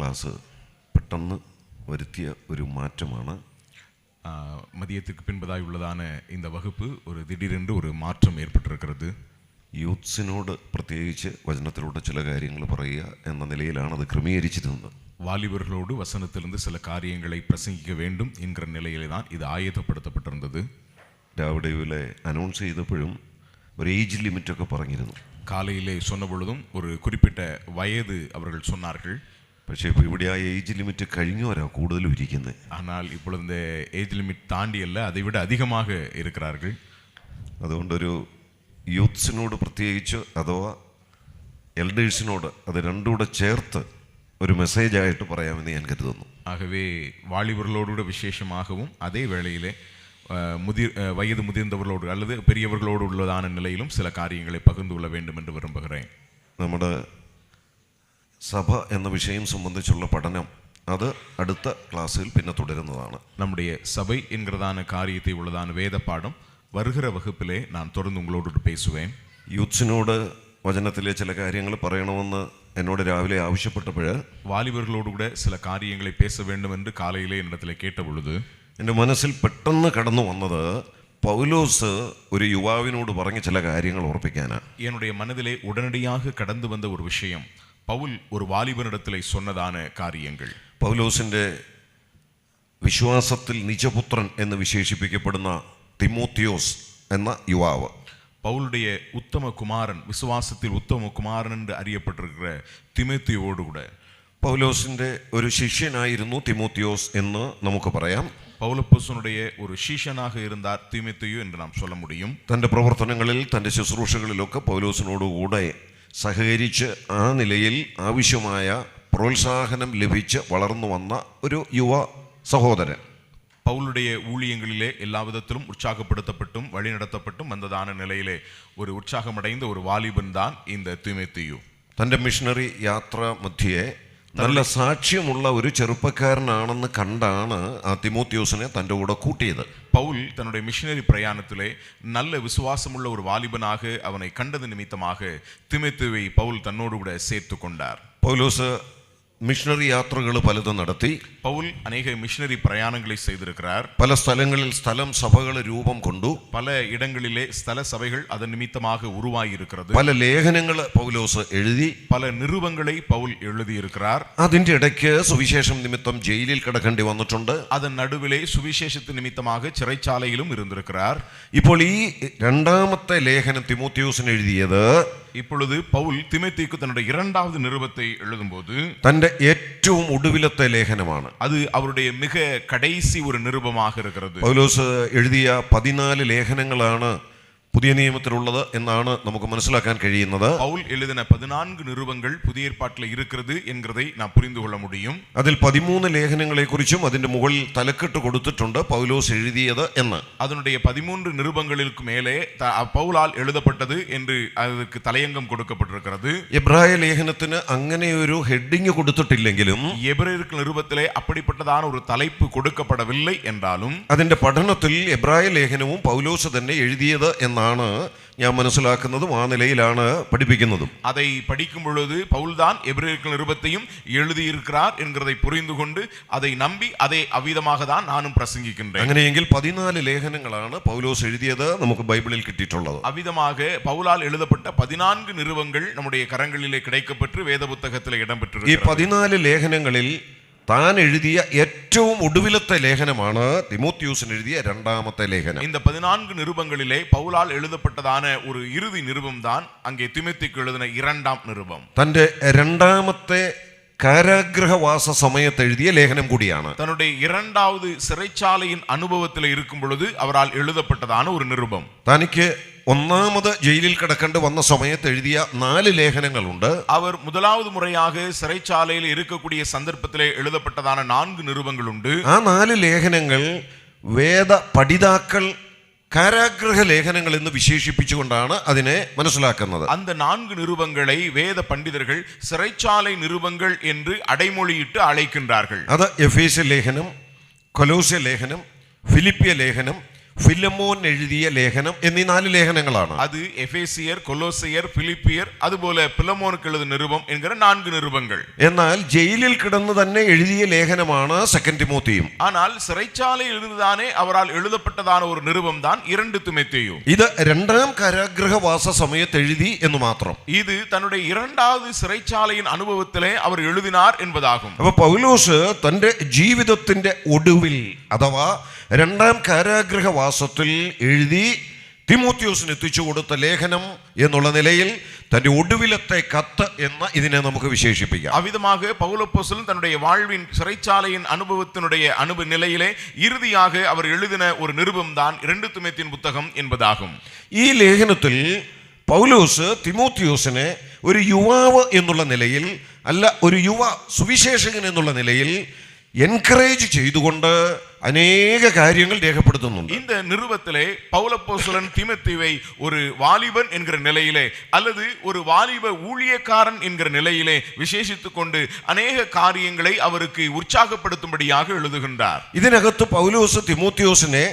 Class പെട്ടെന്ന് വരുത്തിയ ഒരു മാറ്റമാണ്. மதியத்துக்கு பின்பதாய் உள்ளதான இந்த வகுப்பு ஒரு திடீரென்று ஒரு மாற்றம் ஏற்பட்டிருக்கிறது. യൂത്ത്സിനോട് പ്രത്യേകിച്ച് വചനത്തിലൂടെ ചില കാര്യങ്ങൾ പറയുക എന്ന നിലയിലാണ് അത് ക്രമീകരിച്ചിരുന്നത്. வாலிபர்களோடு வசனத்திலிருந்து சில காரியங்களை பிரசங்கிக்க வேண்டும் என்கிற நிலையிலே தான் இது ஆயத்தப்படுத்தப்பட்டிருந்தது. രാവിലെ അനൗൺസ് ചെയ്തപ്പോഴും ഒരു ഏജ് ലിമിറ്റൊക്കെ പറഞ്ഞിരുന്നു. காலையிலே சொன்ன பொழுதும் ஒரு குறிப்பிட்ட வயது அவர்கள் சொன்னார்கள். പക്ഷേ ഇപ്പോൾ ഇവിടെ ആ ഏജ് ലിമിറ്റ് കഴിഞ്ഞവരാ കൂടുതലും ഇരിക്കുന്നത്. ஆனால் இப்பொழுது இந்த ஏஜ் லிமிட் தாண்டி அல்ல, அதை விட அதிகமாக இருக்கிறார்கள். അതുകൊണ്ടൊരു യൂത്ത്സിനോട് പ്രത്യേകിച്ച് അഥവാ എൽഡേഴ്സിനോട് അത് രണ്ടും കൂടെ ചേർത്ത് ഒരു മെസ്സേജായിട്ട് പറയാമെന്ന് ഞാൻ കരുതുന്നു. ஆகவே வாலிபர்களோடு விசேஷமாகவும் அதே வேளையிலே வயது முதிர்ந்தவர்களோடு அல்லது பெரியவர்களோடு உள்ளதான நிலையிலும் சில காரியங்களை பகிர்ந்து கொள்ள வேண்டும் என்று விரும்புகிறேன். നമ്മുടെ സഭ എന്ന വിഷയം സംബന്ധിച്ചുള്ള പഠനം അത് അടുത്ത ക്ലാസ്സിൽ പിന്നെ തുടരുന്നതാണ്. நம்முடைய சபை என்கிறதான காரியத்தை உள்ளதான வேத பாடம் வருகிற வகுப்பிலே நான் தொடர்ந்து உங்களோடு பேசுவேன். യൂത്ത്സിനോട് വചനത്തിലെ ചില കാര്യങ്ങൾ പറയണമെന്ന് എന്നോട് രാവിലെ ആവശ്യപ്പെട്ടപ്പോൾ വാലിബர்களோடு கூட சில காரியங்களை பேச வேண்டும் என்று காலையிலே என்னிடத்திலே கேட்ட பொழுது എൻ്റെ മനസ്സിൽ പെട്ടെന്ന് കടന്നു വന്നത് പൗലോസ് ഒരു യുവാവിനോട് പറഞ്ഞ ചില കാര്യങ്ങൾ ഓർപ്പിക്കാനാണ്. என்னுடைய மனதிலே உடனடியாக கடந்து வந்த ஒரு விஷயம் பவுல் ஒரு வாலிபனிடத்திலே சொன்னதான காரியங்கள். പൗലോസിൻ്റെ വിശ്വാസത്തിൽ നിജപുത്രൻ എന്ന് വിശേഷിപ്പിക്കപ്പെടുന്ന തിമോത്തിയോസ് എന്ന യുവാവ്, பவுலுடைய உத்தம குமாரன், விசுவாசத்தில் உத்தம குமாரன் என்று அறியப்பட்டிருக்கிற திமோத்தியோடு கூட പൗലോസിൻ്റെ ഒരു ശിഷ്യനായിരുന്നു തിമോത്തിയോസ് എന്ന് നമുക്ക് പറയാം. പൗലോസിനുடைய ഒരു ശിഷ്യനാக இருந்தார் തിമോത്തിയോ എന്ന് നാം சொல்ல முடியும். തൻ്റെ പ്രവർത്തനങ്ങളിൽ തൻ്റെ ശുശ്രൂഷകളിലൊക്കെ പൗലോസിനോടുകൂടെ സഹകരിച്ച് ആ നിലയിൽ ആവശ്യമായ പ്രോത്സാഹനം ലഭിച്ച് വളർന്നു വന്ന ഒരു യുവ സഹോദരൻ. പൗലുடைய ஊழியங்களிலே எல்லா விதத்திலும் உற்சாகப்படுத்தப்பட்டும் வழிநடத்தப்பட்டும் வந்ததான நிலையிலே ஒரு உற்சாகமடைந்த ஒரு வாலிபன் தான் இந்த திமோத்தியோ. തൻ്റെ മിഷണറി യാത്ര മധ്യേ നല്ല സാക്ഷ്യമുള്ള ഒരു ചെറുപ്പക്കാരനാണെന്ന് കണ്ടാണ് ആ തിമോത്തിയോസിനെ തൻ്റെ കൂടെ കൂട്ടിയത്. பவுல் தன்னுடைய மிஷனரி பிரயாணத்திலே நல்ல விசுவாசமுள்ள ஒரு வாலிபனாக அவனை கண்டது நிமித்தமாக திமோத்தியோவை பவுல் தன்னோடு கூட சேர்த்து கொண்டார். പൗലോസ് മിഷണറി യാത്രകൾ പലതും നടത്തി. பவுல் அநேக மிஷனரி பிரயாணங்களை செய்திருக்கிறார். പല സ്ഥലങ്ങളിൽ സ്ഥലം സഭകൾ രൂപം കൊണ്ടു. പല ഇടങ്ങളിലെ സ്ഥല സഭകൾ அதன் நிமித்தமாக உருவாகி இருக்கிறது. പല ലേഖനങ്ങൾ പൗലോസ് എഴുതി. പല നിരൂപங்களை പൗൽ எழுதியிருக்கிறார். അതിന്റെ ഇടയ്ക്ക് സുവിശേഷം നിമിത്തം ജയിലിൽ കിടക്കേണ്ടി വന്നിട്ടുണ്ട്. அதன் நடுவிலே சுவிசேஷத்து நிமித்தமாக சிறைச்சாலையிலும் இருந்திருக்கிறார். ഇപ്പോൾ ഈ രണ്ടാമത്തെ ലേഖനം തിമോത്തിയോസിന് എഴുതിയത് இப்பொழுது பவுல் திமோத்தியோக்கு தன்னுடைய இரண்டாவது நிருபத்தை எழுதும்போது തന്റെ ഏറ്റവും ഒടുവിലത്തെ ലേഖനമാണ്. அது அவருடைய மிக கடைசி ஒரு நிருபமாக இருக்கிறது. പൗലോസ് എഴുതിയ 14 ലേഖനങ്ങളാണ് പുതിയ നിയമത്തിലുള്ളത് എന്നാണ് നമുക്ക് മനസ്സിലാക്കാൻ കഴിയുന്നത്. പൗൽ എഴുതിன 14 നിരൂപങ്ങൾ പുതിയ ഏർപ്പാട്ടിൽ இருக்கிறது എன்கிறதை നാം പുரிந்து കൊள்ள முடியும். അതിൽ 13 ലേഖനങ്ങളെ കുറിച്ചും അതിന്റെ മുകളിൽ തലക്കെട്ട് കൊടുത്തിട്ടുണ്ട് പൗലോസ് എഴുതിയത് എന്ന്. அதனுடைய 13 நிருபங்களுக்கு மேலே பவுலால் எழுதப்பட்டது என்று அதற்கு தலையங்கம் கொடுக்கப்பட்டிருக்கிறது. എബ്രായ ലേഖനത്തിന് അങ്ങനെ ഒരു ഹെഡിങ് കൊടുത്തിട്ടില്ലെങ്കിലും எபிரேயருக்கு நிருபத்திலே அப்படிப்பட்டதான ஒரு தலைப்பு கொடுக்கப்படவில்லை என்றாலும் അതിന്റെ പഠനത്തിൽ എബ്രായ ലേഖനവും പൗലോസ് തന്നെ എഴുതിയത് എന്നാണ് ഞാൻ മനസ്സിലാക്കുന്നതും ആ നിലയിലാണ് പഠിപ്പിക്കുന്നതും. அதை படிக்கும் பொழுது பவுல்தான் எபிரேயருக்கு நிருபத்தையும் எழுதியிருக்கிறார் என்கிறதை புரிந்து கொண்டு அதை நம்பி அதை அவ்விதமாக தான் நானும் பிரசங்கிக்கின்றேன். അങ്ങനെയെങ്കിൽ 14 ലേഖനങ്ങളാണ് പൗലോസ് എഴുതിയത് നമുക്ക് ബൈബിളിൽ കിട്ടിയിട്ടുള്ളത്. அவ்விதமாக பவுலால் எழுதப்பட்ட 14 நிருபங்கள் நம்முடைய கரங்களிலே கிடைக்கப்பெற்று வேத புத்தகத்திலே இடம்பெற்றிருக்கிறது. ഈ 14 ലേഖനങ്ങളിൽ താൻ എഴുതിയ ഏറ്റവും ഒടുവിലത്തെ ലേഖനമാണ് തിമോത്തിയോസിന് എഴുതിയ രണ്ടാമത്തെ ലേഖനം. இந்த 14 நிருபங்களிலே பவுலால் எழுதப்பட்டதான ஒரு இறுதி நிருபம் தான் அங்கே திமோத்தியோக்கு எழுதின இரண்டாம் நிருபம். തന്റെ രണ്ടാമത്തെ കാരാഗ്രഹവാസ സമയത്ത് എഴുതിയ ലേഖനം കൂടിയാണ്. தன்னுடைய இரண்டாவது சிறைச்சாலையின் அனுபவத்தில் இருக்கும் பொழுது அவரால் எழுதப்பட்டதான ஒரு நிருபம். തനിക്ക് ഒന്നാമത് ജയിലിൽ കിടക്കേണ്ടി വന്ന സമയത്ത് എഴുതിയ 4 ലേഖനങ്ങളുണ്ട്. அவர் முதலாவது முறையாக சிறைச்சாலையில் இருக்கக்கூடிய சந்தர்ப்பத்திலே எழுதப்பட்டதான 4 நிருபங்கள் உண்டு. ആ 4 ലേഖനങ്ങൾ വേദ പഠിതാക്കൾ കാരാഗ്രഹ ലേഖനങ്ങൾ എന്ന് വിശേഷിപ്പിച്ചുകൊണ്ടാണ് അതിനെ മനസ്സിലാക്കുന്നത്. அந்த 4 நிருபங்களை வேத பண்டிதர்கள் சிறைச்சாலை நிருபங்கள் என்று அடைமொழியிட்டு அழைக்கின்றார்கள். അത് എഫേസ്യ ലേഖനം, കൊലോസ്യ ലേഖനം, ഫിലിപ്പിയ ലേഖനം, ഫിലമോൻ എഴുതിയ ലേഖനം എന്നീ 4 ലേഖനങ്ങളാണ്. அது எபேசியர், கொலோசியர், பிலிப்பியர், അതുപോലെ പിലമോനുക്ക് എഴുതിയ നിരുപം എன்கிற 4 നിരുപങ്ങൾ. എന്നാൽ ജയിലിൽ കിടന്ന് തന്നെ എഴുതിയ ലേഖനമാണ് 2 തിമോത്തിയും. ஆனால் சிறைச்சாலையில் இருந்துதானே அவரால் எழுதப்பட்டதான ஒரு நிருபம் தான் 2 திமோத்தேயு. ഇത് 2ാം കാരാഗൃഹവാസ സമയത്ത് എഴുതി എന്ന് മാത്രം. இது தன்னுடைய 2வது சிறைச்சாலையின் അനുഭവത്തിലെ അവർ എഴുതിനാർ என்பதாகும். അപ്പോൾ പൗലോസ് തന്റെ ജീവിതത്തിന്റെ ഒടുവിൽ അഥവാ 2ാം കാരാഗൃഹവാസത്തിൽ എഴുതി തിമോത്തിയോസിന് എത്തിച്ചു കൊടുത്ത ലേഖനം എന്നുള്ള നിലയിൽ തന്റെ ഒടുവിലത്തെ കത്ത് എന്ന് ഇതിനെ നമുക്ക് വിശേഷിപ്പിക്കാം. அவ்விதமாக பவுலப்போஸ்தலன் தன்னுடைய வாழ்வின் சிறைச்சாலையின் அனுபவத்தினுடைய நிலையிலே இறுதியாக அவர் எழுதின ஒரு நிருபம் தான் 2 திமோத்தியின் புத்தகம் என்பதாகும். ഈ ലേഖനത്തിൽ പൗലോസ് തിമോത്തിയോസിനെ ഒരു യുവാവ് എന്നുള്ള നിലയിൽ അല്ല, ഒരു യുവ സുവിശേഷകൻ എന്നുള്ള നിലയിൽ എൻകറേജ് ചെയ്തുകൊണ്ട് അനേക കാര്യങ്ങൾ രേഖപ്പെടുത്തുന്നുണ്ട്. இந்த நிருபத்திலே பவுலப்போஸ்தலன் தீமோத்தேயுவை ஒரு வாலிபன் என்கிற நிலையிலே அல்லது ஒரு வாலிப ஊழியக்காரன் என்கிற நிலையிலே விசேஷித்துக் கொண்டு அநேக காரியங்களை அவருக்கு உற்சாகப்படுத்தும்படியாக எழுதுகின்றார். ഇതിനകത്ത് പൗലോസ് തിമോത്തിയോസിനെ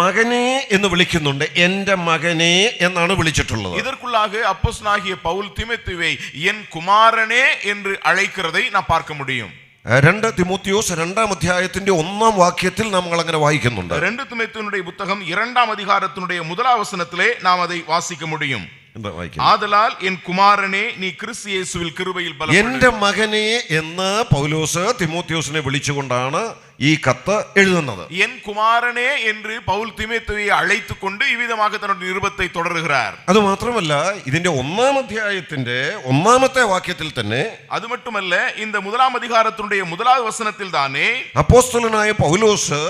മകനെ എന്ന് വിളിക്കുന്നുണ്ട്. എന്റെ മകനെ എന്നാണ് വിളിച്ചിട്ടുള്ളത്. இதற்குள்ளாக அப்போஸ்தலனாகிய பவுல் தீமோத்தேயுவை என் குமாரனே என்று அழைக்கிறதை நாம் பார்க்க முடியும். 2 തിമോത്തിയോസ് 2ാം അധ്യായത്തിന്റെ 1ാം വാക്യത്തിൽ നമ്മൾ അങ്ങനെ വായിക്കുന്നുണ്ട്. 2 തിമോത്തിയുടെ പുസ്തകം 2ാം അധികാരത്തിന്റെ 1ാം വചനത്തിലെ നാം அதை വാസിக்க முடியும். ആദലാൽ എൻ കുമാരനെ നീ ക്രിസ്തു യേശുവിൽ കൃപയിൽ ബലപ്പെടുക. എന്റെ മകനെ എന്ന് പൗലോസ് തിമോത്തിയോസിനെ വിളിച്ചുകൊണ്ടാണ് ഈ കത്ത് എഴുതുന്നത്. എൻ കുമാരനെ എന്ന് പൗൽ തിമോത്തിയെ അழைത്തുകൊണ്ട് ഇവിധமாக തന്റെ നിരുപത്തെ തുടരുகிறார். അത് മാത്രമല്ല, ഇതിന്റെ 1ാം അധ്യായത്തിന്റെ 1ാമത്തെ വാക്യത്തിൽ തന്നെ അത് மட்டுமல்ல இந்த 1ാം അധികാരത്തിന്റെ 1ാം വചനത്തിൽ തന്നെ അപ്പോസ്തലനായ പൗലോസ്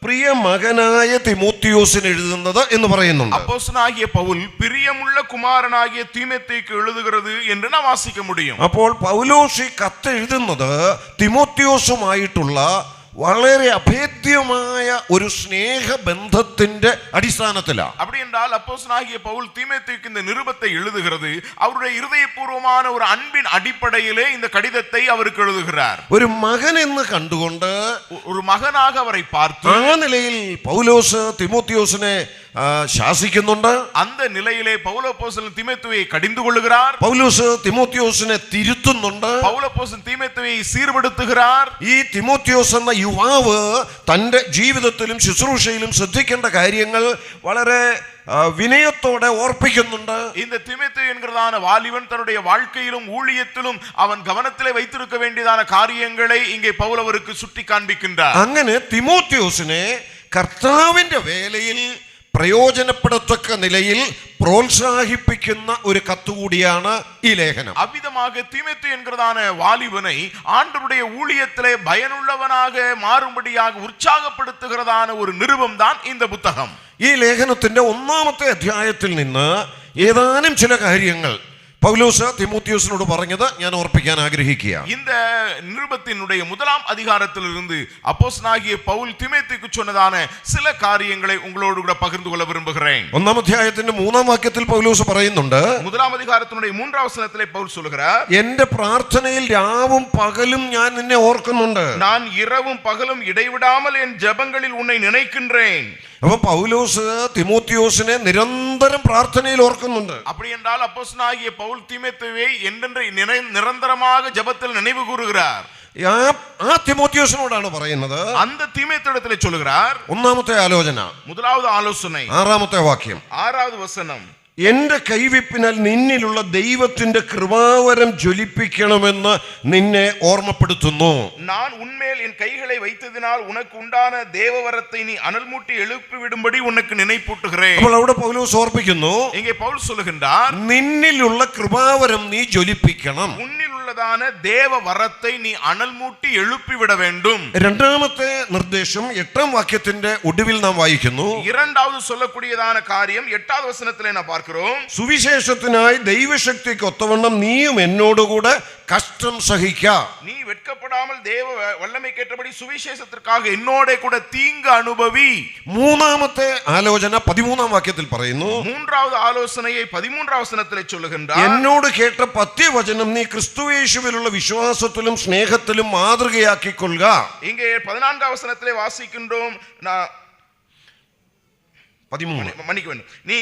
പ്രിയ മകനായ തിമോത്തിയോസിന് എഴുതുന്നത് എന്ന് പറയുന്നുണ്ട്. അപ്പോസ്തലനായ പൗൽ പ്രിയമുള്ള കുമാരനായ തിമോത്തിക്ക് എഴുതുகிறது എന്ന് നാം വാസിக்க முடியும். അപ്പോൾ പൗലോസ് കത്ത് എഴുതുന്നത് തിമോത്തിയോസുമായിട്ടുള്ള വളരെ അഭേദ്യമായ ഒരു സ്നേഹബന്ധത്തിന്റെ അടിസ്ഥാനത്തിലാണ്. அப்படி என்றால் அப்போஸ்தலனாகிய பவுல் தீமோத்தேயுக்கு இந்த நிருபத்தை எழுதுகிறது அவருடைய இதயபூர்வமான ஒரு அன்பின் அடிப்படையிலே இந்த கடிதத்தை அவருக்கு எழுதுகிறார். ഒരു മകൻ എന്ന് കണ്ടുകൊണ്ട് ഒരു മകനാக അവരെ பார்த்து ആ നിലയിൽ പൗലോസ് തിമോത്തിയോസിനെ ശാസിക്കുന്നുണ്ട്. அந்த நிலையிலே பவுல் அப்போஸ்தலன் தீமோத்தேயுவை கடிந்து கொள்ளுகிறார். പൗലോസ് തിമോത്തിയോസിനെ തിരുത്തുന്നുണ്ട്. പൗൽ அப்போஸ்தலൻ தீமோத்தேயுவை சீர்படுத்துகிறார். ഈ തിമോത്തിയോസ് എന്ന യുവാവ് തന്റെ ജീവിതത്തിലും ശുശ്രൂഷയിലും ശ്രദ്ധിക്കേണ്ട കാര്യങ്ങൾ വളരെ വിനയത്തോടെ ഓർപ്പിക്കുന്നുണ്ട്. இந்த தீமோத்தேயு என்கிறதான வாலிபன் தன்னுடைய வாழ்க்கையிலும் ஊழியத்திலும் அவன் கவனத்திலே வைத்திருக்க வேண்டியதான காரியங்களை இங்கே பவுல் அவருக்கு சுட்டி காண்பிக்கின்றார். അങ്ങനെ തിമോത്തിയോസിനെ കർത്താവിന്റെ വേലയിൽ പ്രയോജനപ്പെടത്തക്ക നിലയിൽ പ്രോത്സാഹിപ്പിക്കുന്ന ഒരു കത്തുകൂടിയാണ് ഈ ലേഖനം. அவ்விதமாக தீமோத்தேயு என்கிறதான வாலிபனை ஆண்டவருடைய ஊழியத்திலே பயனுள்ளவனாக மாறும்படியாக உற்சாகப்படுத்துகிறதான ஒரு நிருபம் தான் இந்த புத்தகம். ഈ ലേഖനത്തിന്റെ 1ാമത്തെ അധ്യായത്തിൽ നിന്ന് ഏതാനും ചില കാര്യങ്ങൾ പൗലോസ് തിമോത്തിയോസിനോട് പറഞ്ഞത് ഞാൻ ഓർപ്പിക്കാൻ ആഗ്രഹിക്കുകയാണ്. இந்த நிருபத்தினுடைய 1ாம் அதிகாரத்திலிருந்து அப்போஸ்தலனாகிய பவுல் தீமோத்தேயுக்கு சொன்னதான சில காரியங்களை உங்களோடு கூட பகிர்ந்து கொள்ள விரும்புகிறேன். 1ാം അധ്യായത്തിന്റെ 3ാം വാക്യത്തിൽ പൗലോസ് പറയുന്നുണ്ട്, 1ാം அதிகாரத்தினுடைய 3ാം വചനത്തിലെ പൗൽ சொல்கிறார், എന്റെ പ്രാർത്ഥനയിൽ രാവും പകലും ഞാൻ നിന്നെ ഓർക്കുന്നുണ്ട്. நான் இரவும் பகலும் இடைவிடாமல் என் ஜெபங்களில் உன்னை நினைக்கின்றேன். അപ്പൊ പൗലോസ് തിമോത്തിയോസിനെ നിരന്തരം പ്രാർത്ഥനയിൽ ഓർക്കുന്നുണ്ട്. அப்படி என்றால் அப்போஸ்தலனாகிய பவுல் தீமோத்தேயுவை என்றென்று நிரந்தரமாக ஜெபத்தில் நினைவு கூறுகிறார். ആ തിമോത്തിയോസിനോടാണ് പറയുന്നത്. அந்த தீமோத்தேயுவிடத்திலே சொல்கிறார். 1ാമത്തെ ആലോചന, 1வது ആലോചனை, 6ാമത്തെ വാക്യം, 6வது வசனம், എന്റെ കൈവിപ്പിനാൽ നിന്നിലുള്ള ദൈവത്തിന്റെ കൃപാവരം ജ്വലിപ്പിക്കണമെന്ന് നിന്നെ ഓർമ്മപ്പെടുത്തുന്നു. நான் உன்மேல் என் கைகளை வைத்ததினால் உனக்கு உண்டான தேவவரத்தை நீ அனல் மூட்டி எழுப்பி விடும்படி உனக்கு நினைப்பூட்டுகிறேன். അപ്പോൾ അവിടെ പൗലോസ് ഓർപ്പിക്കുന്നു, இங்கே பவுல் சொல்லுகின்றார், നിന്നിലുള്ള കൃപാവരം നീ ജ്വലിപ്പിക്കണം. உன்னிலுள்ளதான தேவ வரத்தை நீ அனல் மூட்டி எழுப்பி விட வேண்டும். 2ാമത്തെ നിർദ്ദേശം 8ാം വാക്യത്തിന്റെ ഒടുവിൽ നാം വായിക്കുന്നു. 2வது சொல்லக்கூடியதான காரியம் 8வது வசனத்திலே நாம் பார்க்கிறோம். സുവിശേഷത്തിനായി ദൈവശക്തിക്ക് ഒത്തവണ്ണം നീയും എന്നോടുകൂടെ കഷ്ടം സഹിക്ക. நீ வெட்கப்படாமல் தேவ வல்லமைக்கேற்றபடி சுவிசேஷத்திற்காக என்னோட கூட தீங்கு அனுபவி. 3ാമത്തെ ആലോചന 13ാം വാക്യത്തിൽ പറയുന്നു. 3வது ஆலோசனையை 13ാം വചനത്തിலே சொல்லுகின்றார், എന്നോട് കേട്ട പത്യവചനം നീ ക്രിസ്തുയേശുവിലുള്ള വിശ്വാസത്തിലും സ്നേഹത്തിലും മാതൃകയാക്കിക്കൊള്ളുക. இங்கே 14ാം വചനത്തിலே வாசிக்கின்றோம், 13. மன்னிக்க வேண்டும். நீ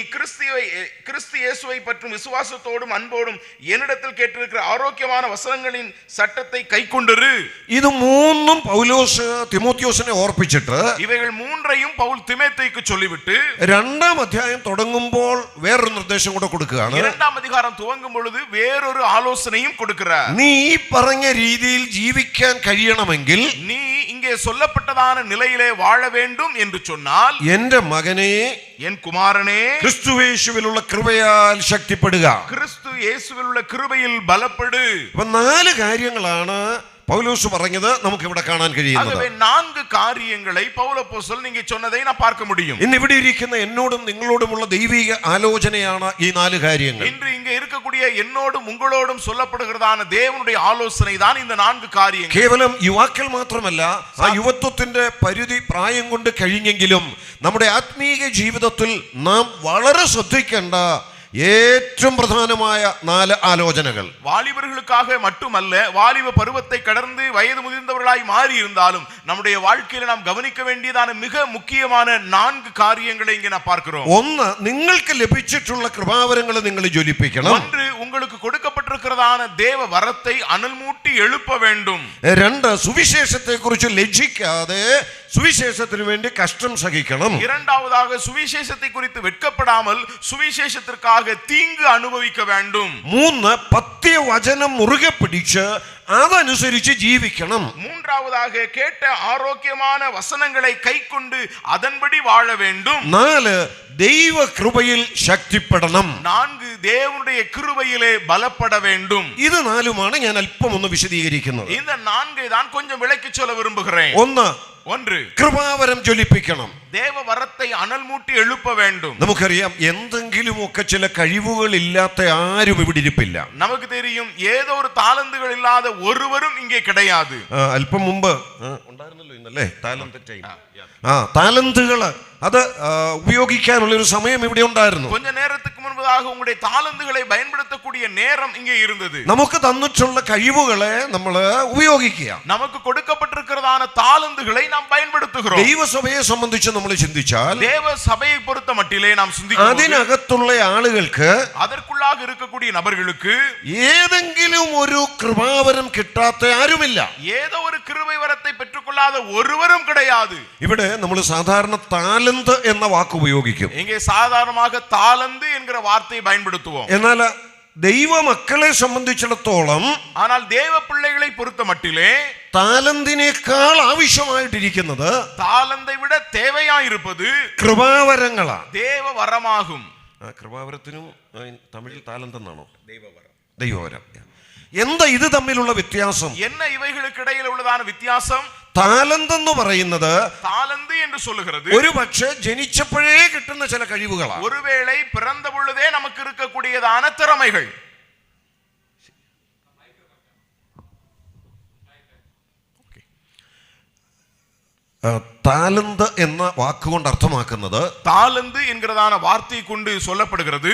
கிறிஸ்து இயேசுவை பற்றும் விசுவாசத்தோடும் அன்போடும் என்னிடத்தில் கேட்டிருக்கிற ஆரோக்கியமான வசனங்களின் சட்டத்தை கைக்கொண்டிரு. ഇത് മൂന്നും പൗലോസ് തിമോത്തിയോസിനെ ഓർപ്പിച്ചിട്ട് ഇവകൾ മൂന്നയും പൗൽ തിമോത്തിക്ക് ചൊല്ലിവിട്ട് 2-ാം അധ്യായം തുടങ്ങുമ്പോൾ വേറൊരു നിർദ്ദേശം കൂടെ കൊടുക്കുകയാണ്. 2-ാം അധികാരം തുവങ്ങും പൊഴുത് വേറൊരു ആലോചനയും കൊടുக்கிறார். നീ ഈ പറഞ്ഞ രീതിയിൽ ജീവിക്കാൻ കഴിയണമെങ്കിൽ നീ ഇங்கே சொல்லப்பட்டதான நிலையிலே வாழ வேண்டும் என்று சொன்னால் എന്റെ മകനെ என் குமாரனே ക്രിസ്തുയേശുവിലുള്ള കൃപയാൽ ശക്തിപ്പെടുക. ക്രിസ്തു യേശുവിലുള്ള കൃപയിൽ ബലപ്പെട്. അപ്പൊ 4 കാര്യങ്ങളാണ് പൗലോസ് പറഞ്ഞത് നമുക്ക് ഇവിടെ കാണാൻ കഴിയുന്നത്. ആകவே 4 കാര്യങ്ങളെ പൗൽ അപ്പോസ്തലൻ ഇங்கே சொன்னதை നാം பார்க்க முடியும். ഇന്ന് ഇവിടെ ഇരിക്കുന്ന എന്നോടും നിങ്ങളോടുമുള്ള ദൈവിക ആലോചനയാണ് ഈ 4 കാര്യങ്ങൾ. இன்று இங்கே இருக்கக்கூடிய என்னோடும் உங்களோடும் சொல்லப்படுகிறதான தேவனுடைய ஆலோசனை தான் இந்த 4 കാര്യങ്ങൾ. കേവലം യുവാക്കൾ മാത്രമല്ല, ആ യുവത്വത്തിന്റെ പരിധി പ്രായം കൊണ്ട് കഴിഞ്ഞെങ്കിലും നമ്മുടെ ആത്മീയ ജീവിതത്തിൽ നാം വളരെ ശ്രദ്ധിക്കേണ്ട ഏറ്റവും പ്രധാനമായ 4 ആലോചനകൾ. வாலிபர்களுக்காக மட்டுமல்ல, வாலிப பருவத்தை கடந்து வயது முதிர்ந்தவர்களாய் மாறி இருந்தாலும் நம்முடைய வாழ்க்கையில நாம் கவனிக்க வேண்டியதான மிக முக்கியமான 4 കാര്യங்களை இங்கே நாம் பார்க்கிறோம். ഒന്ന്, നിങ്ങൾക്ക് ലഭിച്ചിട്ടുള്ള കൃപാവരങ്ങൾ നിങ്ങൾ ജ്വലിപ്പിക്കണം. ஒன்று, உங்களுக்கு கொடுக்கப்பட்டிருக்கிறதான தேவ வரத்தை அனல் மூட்டி எழுப்ப வேண்டும். 2, സുവിശേഷത്തെ കുറിച്ച് ലജ്ജിക്കാതെ സുവിശേഷത്തിന് വേണ്ടി കഷ്ടം സഹിക്കണം. இரண்டாவதாக சுவிசேஷத்தை குறித்து வெட்கப்படாமல் சுவிசேஷத்திற்காக தீங்கு அனுபவிக்க வேண்டும். 3, പത്യവചനം മുറുകെ പിടിച്ച് അതനുസരിച്ച് ജീവിക്കണം. மூன்றாவதாக கேட்ட ஆரோக்கியமான வசனங்களை கைக்கொண்டு அதன்படி வாழ வேண்டும். 4, ദൈവ കൃപയിൽ ശക്തിപ്പെടണം. 4, தேவனுடைய கிருபையிலே பலப்பட வேண்டும். ഇത് 4മാണ് ഞാൻ അല്പം ഒന്ന് വിശദീകരിക്കുന്നത്. இந்த 4 தான் கொஞ்சம் விளக்கி சொல்ல விரும்புகிறேன். 1, കൃപാവരം ജ്വലിപ്പിക്കണം. தேவ வரத்தை அனல் மூட்டி எழுப்ப வேண்டும். നമുക്കറിയാം, എന്തെങ്കിലുമൊക്കെ ചില കഴിവുകൾ ഇല്ലാത്ത ആരും ഇവിടെ ഇരിപ്പില്ല. നമുക്ക് தெரியும், ഏതോ ഒരു താലന്തുകൾ ഇല്ലാതെ ഒരുവരും ഇங்கே கிடையாது. അല്പം മുമ്പ് ഉണ്ടായിരുന്നല്ലോ ഇന്നല്ലേ താലന്ത് ടൈം. താലന്തുകൾ അത് ഉപയോഗിക്കാനുള്ള ഒരു സമയം ഇവിടെ ഉണ്ടായിരുന്നു. கொஞ்ச நேரத்துக்கு முன்பதாக உங்களுடைய தாளந்துகளை பயன்படுத்தக்கூடிய நேரம் இங்கே இருந்தது. നമുക്ക് തന്നിട്ടുള്ള കഴിവുകളെ നമ്മൾ ഉപയോഗിക്കുക. നമുക്ക് കൊടുக்கப்பட்டிருக்கிறதான தாளந்துகளை நாம் பயன்படுத்துகிறோம். ദൈവസഭയെ സംബന്ധിച്ച് നമ്മൾ ചിന്തിച്ചാൽ, தேவ சபையை பொறுத்த மட்டிலே நாம் சிந்திக்கும்போது അതിനകത്തുള്ള ആളുകൾക്ക്, அதற்குள்ளாக இருக்கக்கூடிய நபர்களுக்கு ഏതെങ്കിലും ഒരു കൃപാവരം കിട്ടാത്ത ആരുമില്ല. ஏதோ ഒരു கிருபை வரத்தை பெற்றுக்கொள்ளாத ஒருவரும் கிடையாது. ഇവിടെ നമ്മൾ സാധാരണ താലന്ത് എന്ന വാക്ക് ഉപയോഗിക്കും. இங்கே சாதாரணமாக தாளந்து என்கிற வார்த்தையை பயன்படுத்துவோம். എന്നാൽ ദൈവമക്കളെ സംബന്ധിച്ചിടത്തോളം, ஆனால் தேவ பிள்ளைகளை பொறுத்த மட்டிலே താലന്തിനേക്കാൾ ആവശ്യമായിട്ടിരിക്കുന്നത്, தாளந்தை விட தேவையாயிருப்பது കൃപാവരങ്ങളാണ്. தேவ வரமாகும். കൃപാവരത്തിനും തമിഴിൽ താലന്തെന്നാണോ? ദൈവവരം. എന്താ ഇത് തമ്മിലുള്ള വ്യത്യാസം? என்ன இவைகளுக்கு இடையில் உள்ளதான வித்தியாசம்? താലന്തെന്ന് പറയുന്നത് தாளந்து என்று சொல்லுகிறது ഒരു പക്ഷേ ജനിച്ചപ്പോഴേ കിട്ടുന്ന ചില കഴിവുകളാണ്. ஒருவேளை பிறந்த பொழுதே நமக்கு இருக்கக்கூடியதான திறமைகள். താലന്ത് എന്ന വാക്കുകൊണ്ട് അർത്ഥമാക്കുന്നത്, தாளந்து என்கிறதான வார்த்தை கொண்டு சொல்லப்படுகிறது,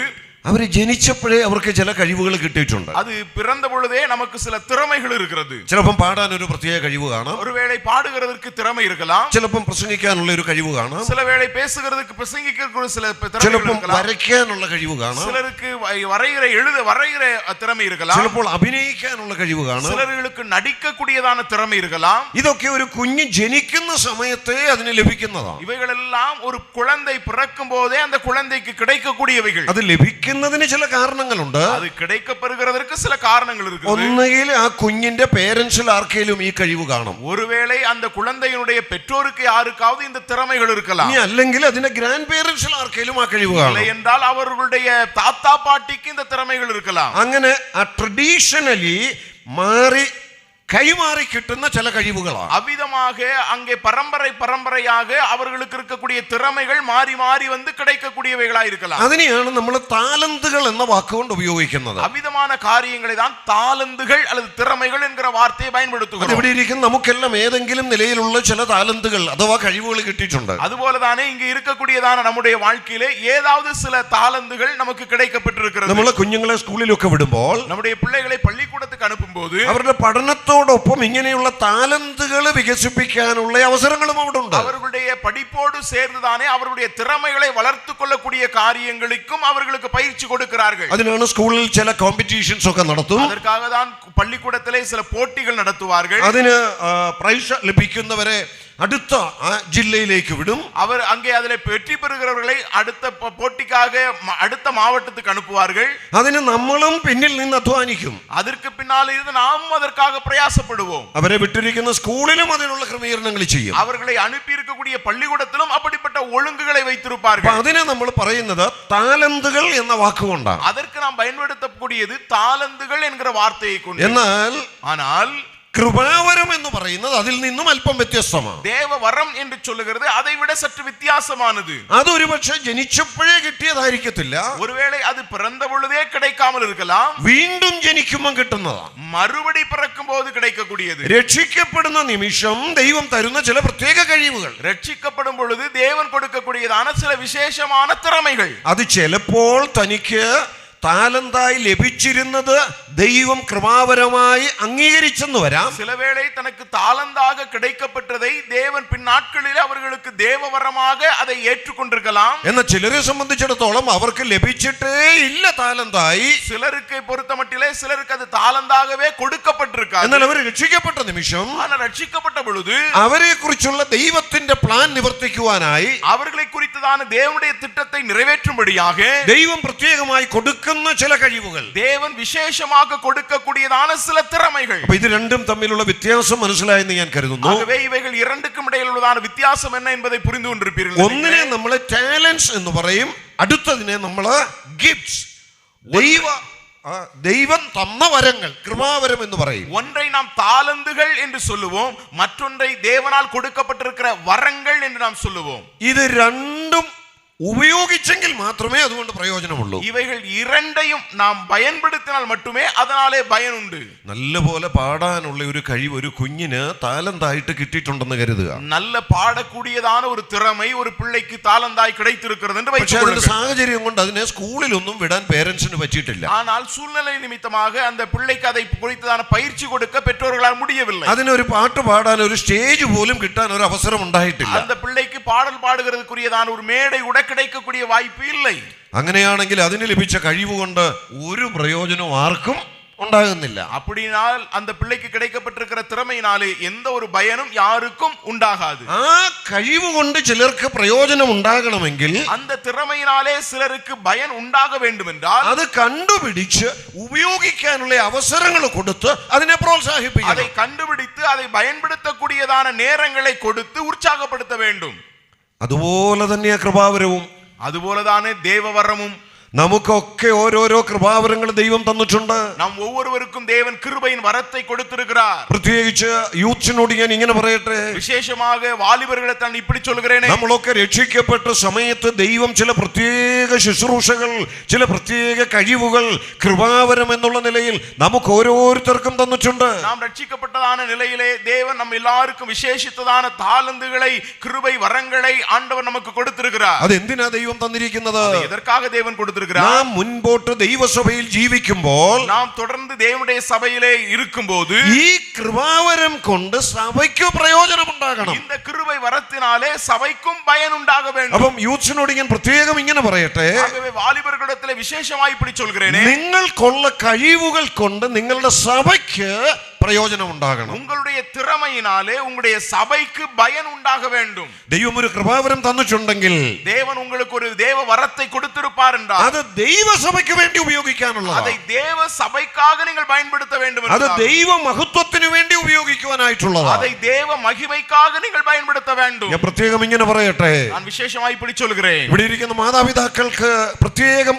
അവർ ജനിച്ചപ്പോഴേ അവർക്ക് ചില കഴിവുകൾ കിട്ടിയിട്ടുണ്ട്. அது பிறந்த பொழுதே நமக்கு சில திறமைகள் இருக்கிறது. ചിലപ്പം പാടാൻ ഒരു പ്രത്യേക കഴിവ് കാണാം. ஒருவேளை பாடுகிறதற்கு திறமை இருக்கலாம். ചിലപ്പം പ്രസംഗിക്കാനുള്ള ഒരു കഴിവ് കാണാം. சில வேளை பேசுகிறதுக்கு பிரசங்கிக்கிறதுக்கு சில திறமை ചിലപ്പം இருக்கலாம். വരയ്ക്കാനുള്ള കഴിവ് കാണാം. சிலருக்கு வரைகிற திறமை இருக்கலாம். ചിലപ്പോൾ അഭിനയിക്കാനുള്ള കഴിവ് കാണാം. சிலர்களுக்கு நடிக்கக்கூடியதான திறமை இருக்கலாம். ഇതൊക്കെ ഒരു കുഞ്ഞ് ജനിക്കുന്ന സമയത്തേ അതിന് ലഭിക്കുന്നതാണ്. இவைகளெல்லாம் ஒரு குழந்தை பிறக்கும் போதே அந்த குழந்தைக்கு கிடைக்கக்கூடியவைகள். അത് ലഭിക്കുന്നതിന് ചില കാരണങ്ങളുണ്ട്. அது கிடைக்கப்படுகிறதற்கு சில காரணங்கள் இருக்கு. ഒന്നുകിൽ ആ കുഞ്ഞിന്റെ പേരൻസിൽ ആർക്കെങ്കിലും ഈ കഴിവ് കാണും. ஒருவேளை அந்த குழந்தையினுடைய பெற்றோருக்கு யாருக்காவது இந்த திறமைகள் இருக்கலாம். ഇനി അല്ലെങ്കിൽ അതിന്റെ ഗ്രാൻഡ് പേരൻസിൽ ആർക്കെങ്കിലും ആ കഴിവ് കാണും. இல்லை என்றால் அவர்களுடைய தாத்தா பாட்டிக்கு இந்த திறமைகள் இருக்கலாம். അങ്ങനെ ആ ട്രഡീഷണലി മാറി കൈമാറി കിട്ടുന്ന ചില കഴിവുകളാണ്. அவ்விதமாக அங்கே பரம்பரையாக அவர்களுக்கு இருக்கக்கூடிய திறமைகள் மாறி மாறி வந்து கிடைக்கக்கூடியவைகளா இருக்கலாம். അതിനെയാണ് നമ്മൾ താലന്തുകൾ എന്ന വാക്കുകൊണ്ട് ഉപയോഗിക്കുന്നത്. அவ்விதமான காரியங்களை தான் தாளந்துகள் அல்லது திறமைகள் என்கிற வார்த்தையை பயன்படுத்துகிறோம். ഇവിടെ ഇരിക്കുന്ന നമുക്കെല്ലാം ഏതെങ്കിലും നിലയിലുള്ള ചില താലന്തുകൾ അഥവാ കഴിവുകൾ കിട്ടിയിട്ടുണ്ട്. അതുപോലെதானே இங்க இருக்கக்கூடியதான நம்முடைய வாழ்க்கையிலே ஏதாவது சில தாளந்துகள் நமக்கு கிடைக்கப்பட்டிருக்கிறது. നമ്മൾ കുഞ്ഞുങ്ങളെ സ്കൂളിലൊക്കെ വിടുമ്പോൾ, நம்முடைய பிள்ளைகளை பள்ளிக்கூடத்துக்கு அனுப்பும்போது അവരുടെ പഠനത്തോട് പഠനത്തോടൊപ്പം ഇങ്ങനെയുള്ള താലന്തുകൾ വികസിപ്പിക്കാനുള്ള അവസരങ്ങളും അവിടെ ഉണ്ട്. அவர்களுடைய படிப்போடு சேர்ந்துதானே அவருடைய திறமைகளை வளர்த்துக் கொள்ளக்கூடிய காரியங்களுக்கும் அவர்களுக்கு பயிற்சி கொடுக்கிறார்கள். അതിനാണ് സ്കൂളിൽ ചില കോമ്പറ്റീഷൻസ് ഒക്കെ നടത്തും. அதற்காக தான் பள்ளிக்கூடத்திலே சில போட்டிகள் நடத்துவார்கள். അതിന് പ്രൈസ് ലഭിക്കുന്നവരെ അടുത്ത ജില്ലയിലേക്ക് വിടും. അവർ அங்கே அதிலே வெற்றி பெறுகிறவர்களை அடுத்த போட்டிக்காக அடுத்த மாவட்டத்துக்கு அனுப்புவார்கள். അതിന് നമ്മളും പിന്നിൽ നിന്ന് അധ്വാനിക്കും. அதற்கு பின்னால் இருந்து நாம் அதற்காக பிரயாசப்படுவோம். അവരെ വിട്ടിരിക്കുന്ന സ്കൂളിലും അതിനുള്ള ക്രമീകരണങ്ങൾ ചെയ്യും. அவர்களை அனுப்பி இருக்கக்கூடிய பள்ளிக்கூடத்திலும் அப்படிப்பட்ட ஒழுங்குகளை வைத்திருப்பார்கள். അതിനെ നമ്മൾ പറയുന്നത് താലന്തുകൾ എന്ന വാക്കുകൊണ്ടാണ്. அதற்கு நாம் பயன்படுத்தக்கூடியது தாலந்துகள் என்கிற வார்த்தையை கொண்டு. ஆனால் കൃപാവരം എന്ന് പറയുന്നത് അതിൽ നിന്നും അല്പം വ്യത്യസ്തമാണ്. ദേവവരം എന്ന് ചൊല്ലുகிறது அதை விட சற்று வித்தியாசமானது. അതൊരു പക്ഷേ ജനിച്ചപ്പോഴേ കിട്ടിയതായിരിക്കത്തില്ല. ஒருவேளை அது பிறந்த பொழுதே கிடைக்காமல் இருக்கலாம். വീണ്ടും ജനിക്കുമ്പോൾ കിട്ടുന്നതാണ്. മറുപടി പിറക്കുമ്പോൾ கிடைக்கக்கூடியது. രക്ഷിക്കപ്പെടുന്ന നിമിഷം ദൈവം തരുന്ന ചില പ്രത്യേക കഴിവുകൾ. രക്ഷിക്കപ്പെടും பொழுது தேவன் கொடுக்கக்கூடியதான சில விசேஷமான திறமைகள். അത് ചിലപ്പോൾ തനിക്ക് താലന്തായി ലഭിച്ചിരുന്നത് ദൈവം കൃപാവരമായി അംഗീകരിച്ചെന്ന് വരാം. சில வேளை தனக்கு தாலந்தாக கிடைக்கப்பட்டதை தேவன் பின்னாட்களில் அவர்களுக்கு தேவவரமாக அதை ஏற்றுக்கொண்டிருக்கலாம். എന്നാൽ ചിലരെ സംബന്ധിച്ചിടത്തോളം അവർക്ക് ലഭിച്ചിട്ടേ ഇല്ല താലന്തായി. சிலருக்கு பொறுத்தமட்டிலே சிலருக்கு அது தாலந்தாகவே கொடுக்கப்பட்டிருக்காது. എന്നാൽ അവർ രക്ഷിക്കപ്പെട്ട നിമിഷം ஆனால் രക്ഷിக்கப்பட்ட பொழுது അവരെ കുറിച്ചുള്ള ദൈവത്തിന്റെ പ്ലാൻ നിവർത്തിക്കുവാനായി அவர்களை குறித்ததான தேவனுடைய திட்டத்தை நிறைவேற்றும்படியாக ദൈവം പ്രത്യേകമായി കൊടുക്കുന്ന ചില കഴിവുകൾ, தேவன் விசேஷமாக கொடுக்கக்கூடியதான சில திறமைகள். അപ്പോൾ ഇത് രണ്ടും തമ്മിലുള്ള വ്യത്യാസം മനസ്സിലായെന്ന് ഞാൻ കരുതുന്നു. ஆகவே இவைகள் இரண்டுக்கும் இடையிலுള്ളதான வித்தியாசம் என்ன என்பதை புரிந்து கொண்டிருப்பீர்கள். ഒന്നിനെ നമ്മൾ ടാലന്റ്സ് എന്ന് പറയും, അടുത്തതിനെ നമ്മൾ ഗിഫ്റ്റ്സ്, ദൈവം തന്ന വരങ്ങൾ, കൃപാവരം എന്ന് പറയും. ஒன்றை நாம் தாலந்துகள் என்று சொல்லுவோம், மற்றொன்றை தேவனால் கொடுக்கப்பட்டிருக்கிற வரங்கள் என்று நாம் சொல்லுவோம். ഇത് രണ്ടും ഉപയോഗിച്ചെങ്കിൽ മാത്രമേ അതുകൊണ്ട് പ്രയോജനമുള്ളൂ. ഇവകൾ இரண்டையும் நாம் பயன்படுத்தினால் மட்டுமே அதனாலே பயன் உண்டு. നല്ലപോലെ പാടാനുള്ള ഒരു കഴിവ് ഒരു കുഞ്ഞിന് താലന്തായിട്ട് കിട്ടിയിട്ടുണ്ടെന്ന് കരുതുക. நல்ல பாடக்கூடியதான ஒரு திறமை ஒரு பிள்ளைக்கு தாலந்தாய் கிடைத்திருக்கிறது என்று வைத்துக்கொள்ளுங்கள். സാഹചര്യം കൊണ്ട് അതിനെ സ്കൂളിലൊന്നും വിടാൻ പേരൻസിന് പറ്റിയിട്ടില്ല. ஆனால் சூழ்நிலை நிமித்தமாக அந்த பிள்ளைக்கு அதை குறித்ததான பயிற்சி கொடுக்க பெற்றோர்களால் முடியவில்லை. അതിനൊരു പാട്ട് പാടാൻ ഒരു സ്റ്റേജ് പോലും കിട്ടാൻ ഒരു അവസരം ഉണ്ടായിട്ടില്ല. அந்த பிள்ளைக்கு பாடல் பாடுகிறதுக்குரியதான ஒரு மேடை கூட கிடைக்கக்கூடிய வாய்ப்பு இல்லை. അങ്ങനെയാണെങ്കിൽ അതിന് ലഭിച്ച കഴിവ് കൊണ്ട് ഒരു പ്രയോജനവും ആർക്കും ഉണ്ടാകുന്നില്ല. அப்படினால் அந்த பிள்ளைக்கு கிடைக்கப்பட்டிருக்கிற திறமையினாலே எந்த ஒரு பயனும் யாருக்கும் உண்டாகாது. ആ കഴിവ് കൊണ്ട് ചിലർക്ക് പ്രയോജനം ഉണ്ടാകണമെങ്കിൽ அந்த திறமையினாலே சிலருக்கு பயன் உண்டாக வேண்டும் என்றால் അത് കണ്ടുപിടിച്ച് ഉപയോഗിക്കാനുള്ള അവസരങ്ങൾ കൊടുത്ത് അതിനെ പ്രോത്സാഹിപ്പിക്കണം. அதை കണ്ടുപിടിத்து அதை பயன்படுத்தக்கூடியதான நேரங்களை கொடுத்து உற்சாகப்படுத்த வேண்டும். അതുപോലെ തന്നെ കൃപാവരവും, അതുപോലെതാണ് ദേവവരവും. നമുക്കൊക്കെ ഓരോരോ കൃപാവരങ്ങൾ ദൈവം തന്നിട്ടുണ്ട്. നാം ഓരോരുവർക്കും ദേവൻ കൃപയിൻ വരത്തെ കൊടുത്തിരിக்கிறார். പ്രത്യേകിച്ച് യൂത്ത്സിനോട് ഞാൻ ഇങ്ങനെ പറയട്ടെ, വിശേഷமாக വാലിബർകളെ ഞാൻ இப்படி சொல்கிறேனே, നമ്മളൊക്കെ രക്ഷിക്കപ്പെട്ട സമയത്ത് ദൈവം ചില പ്രത്യേക ശുശ്രൂഷകൾ, ചില പ്രത്യേക കഴിവുകൾ കൃപാവരം എന്നുള്ള നിലയിൽ നമുക്ക് ഓരോരുത്തർക്കും തന്നിട്ടുണ്ട്. നാം രക്ഷിക്കപ്പെട്ടதான നിലയിലെ ദേവൻ നമ്മ എല്ലാവർക്കും വിശേഷിത്തதான താലന്തുകളെ കൃപை வரங்களை ஆண்டவர் நமக்கு கொடுத்திருக்கிறார். അത് എന്തിനാ ദൈവം തന്നിരിക്കുന്നത്? എதற்காக ദേവൻ കൊടുത്തിരിக்கிறார்? നാം മുൻപോട്ട് ദൈവസഭയിൽ ജീവിക്കുമ്പോൾ, നാം തുടർന്ന് ദേവനുடைய സഭയിലെ ഇരിക്കുമ്പോൾ ഈ കൃപാവരം കൊണ്ട് സഭയ്ക്ക് പ്രയോജനമുണ്ടാകണം. இந்த கிருபை வரத்தினாலே சபைக்கும் பயன் உண்டாக வேண்டும். അപ്പം യൂത്ത്സിനോട് ഞാൻ പ്രത്യേകം ഇങ്ങനെ പറയട്ടെ, ஆகவே வாலிபர்களிடத்திலே விசேஷமாய் இப்படி சொல்கிறேனே, നിങ്ങൾക്കുള്ള കഴിവുകൾ കൊണ്ട് നിങ്ങളുടെ സഭയ്ക്ക് പ്രയോജനം ഉണ്ടാകണം. உங்களுடைய திறமையினாலே உங்களுடைய சபைக்கு பயன் உண்டாக வேண்டும். ദൈവം ഒരു കൃപാവരം തന്നിട്ടുണ്ടെങ്കിൽ தேவன் உங்களுக்கு ஒரு தேவ வரத்தை கொடுத்திருப்பார் என்றால் അത് ദൈവസഭയ്ക്ക് വേണ്ടി ഉപയോഗിക്കാനുള്ളതാണ്. அதை தேவ சபைக்காக நீங்கள் பயன்படுத்த வேண்டும். അത് ദൈവ മഹത്വത്തിന് വേണ്ടി ഉപയോഗിക്കുവാനായിട്ടുള്ളതാണ്. அதை தேவ மகிமைக்காக நீங்கள் பயன்படுத்த வேண்டும். ഞാൻ പ്രത്യേകം ഇങ്ങനെ പറയട്ടെ, நான் വിശേഷമായി இப்படி சொல்கிறேன். ഇവിടെ ഇരിക്കുന്ന മാതാപിതാക്കൾക്ക് പ്രത്യേകം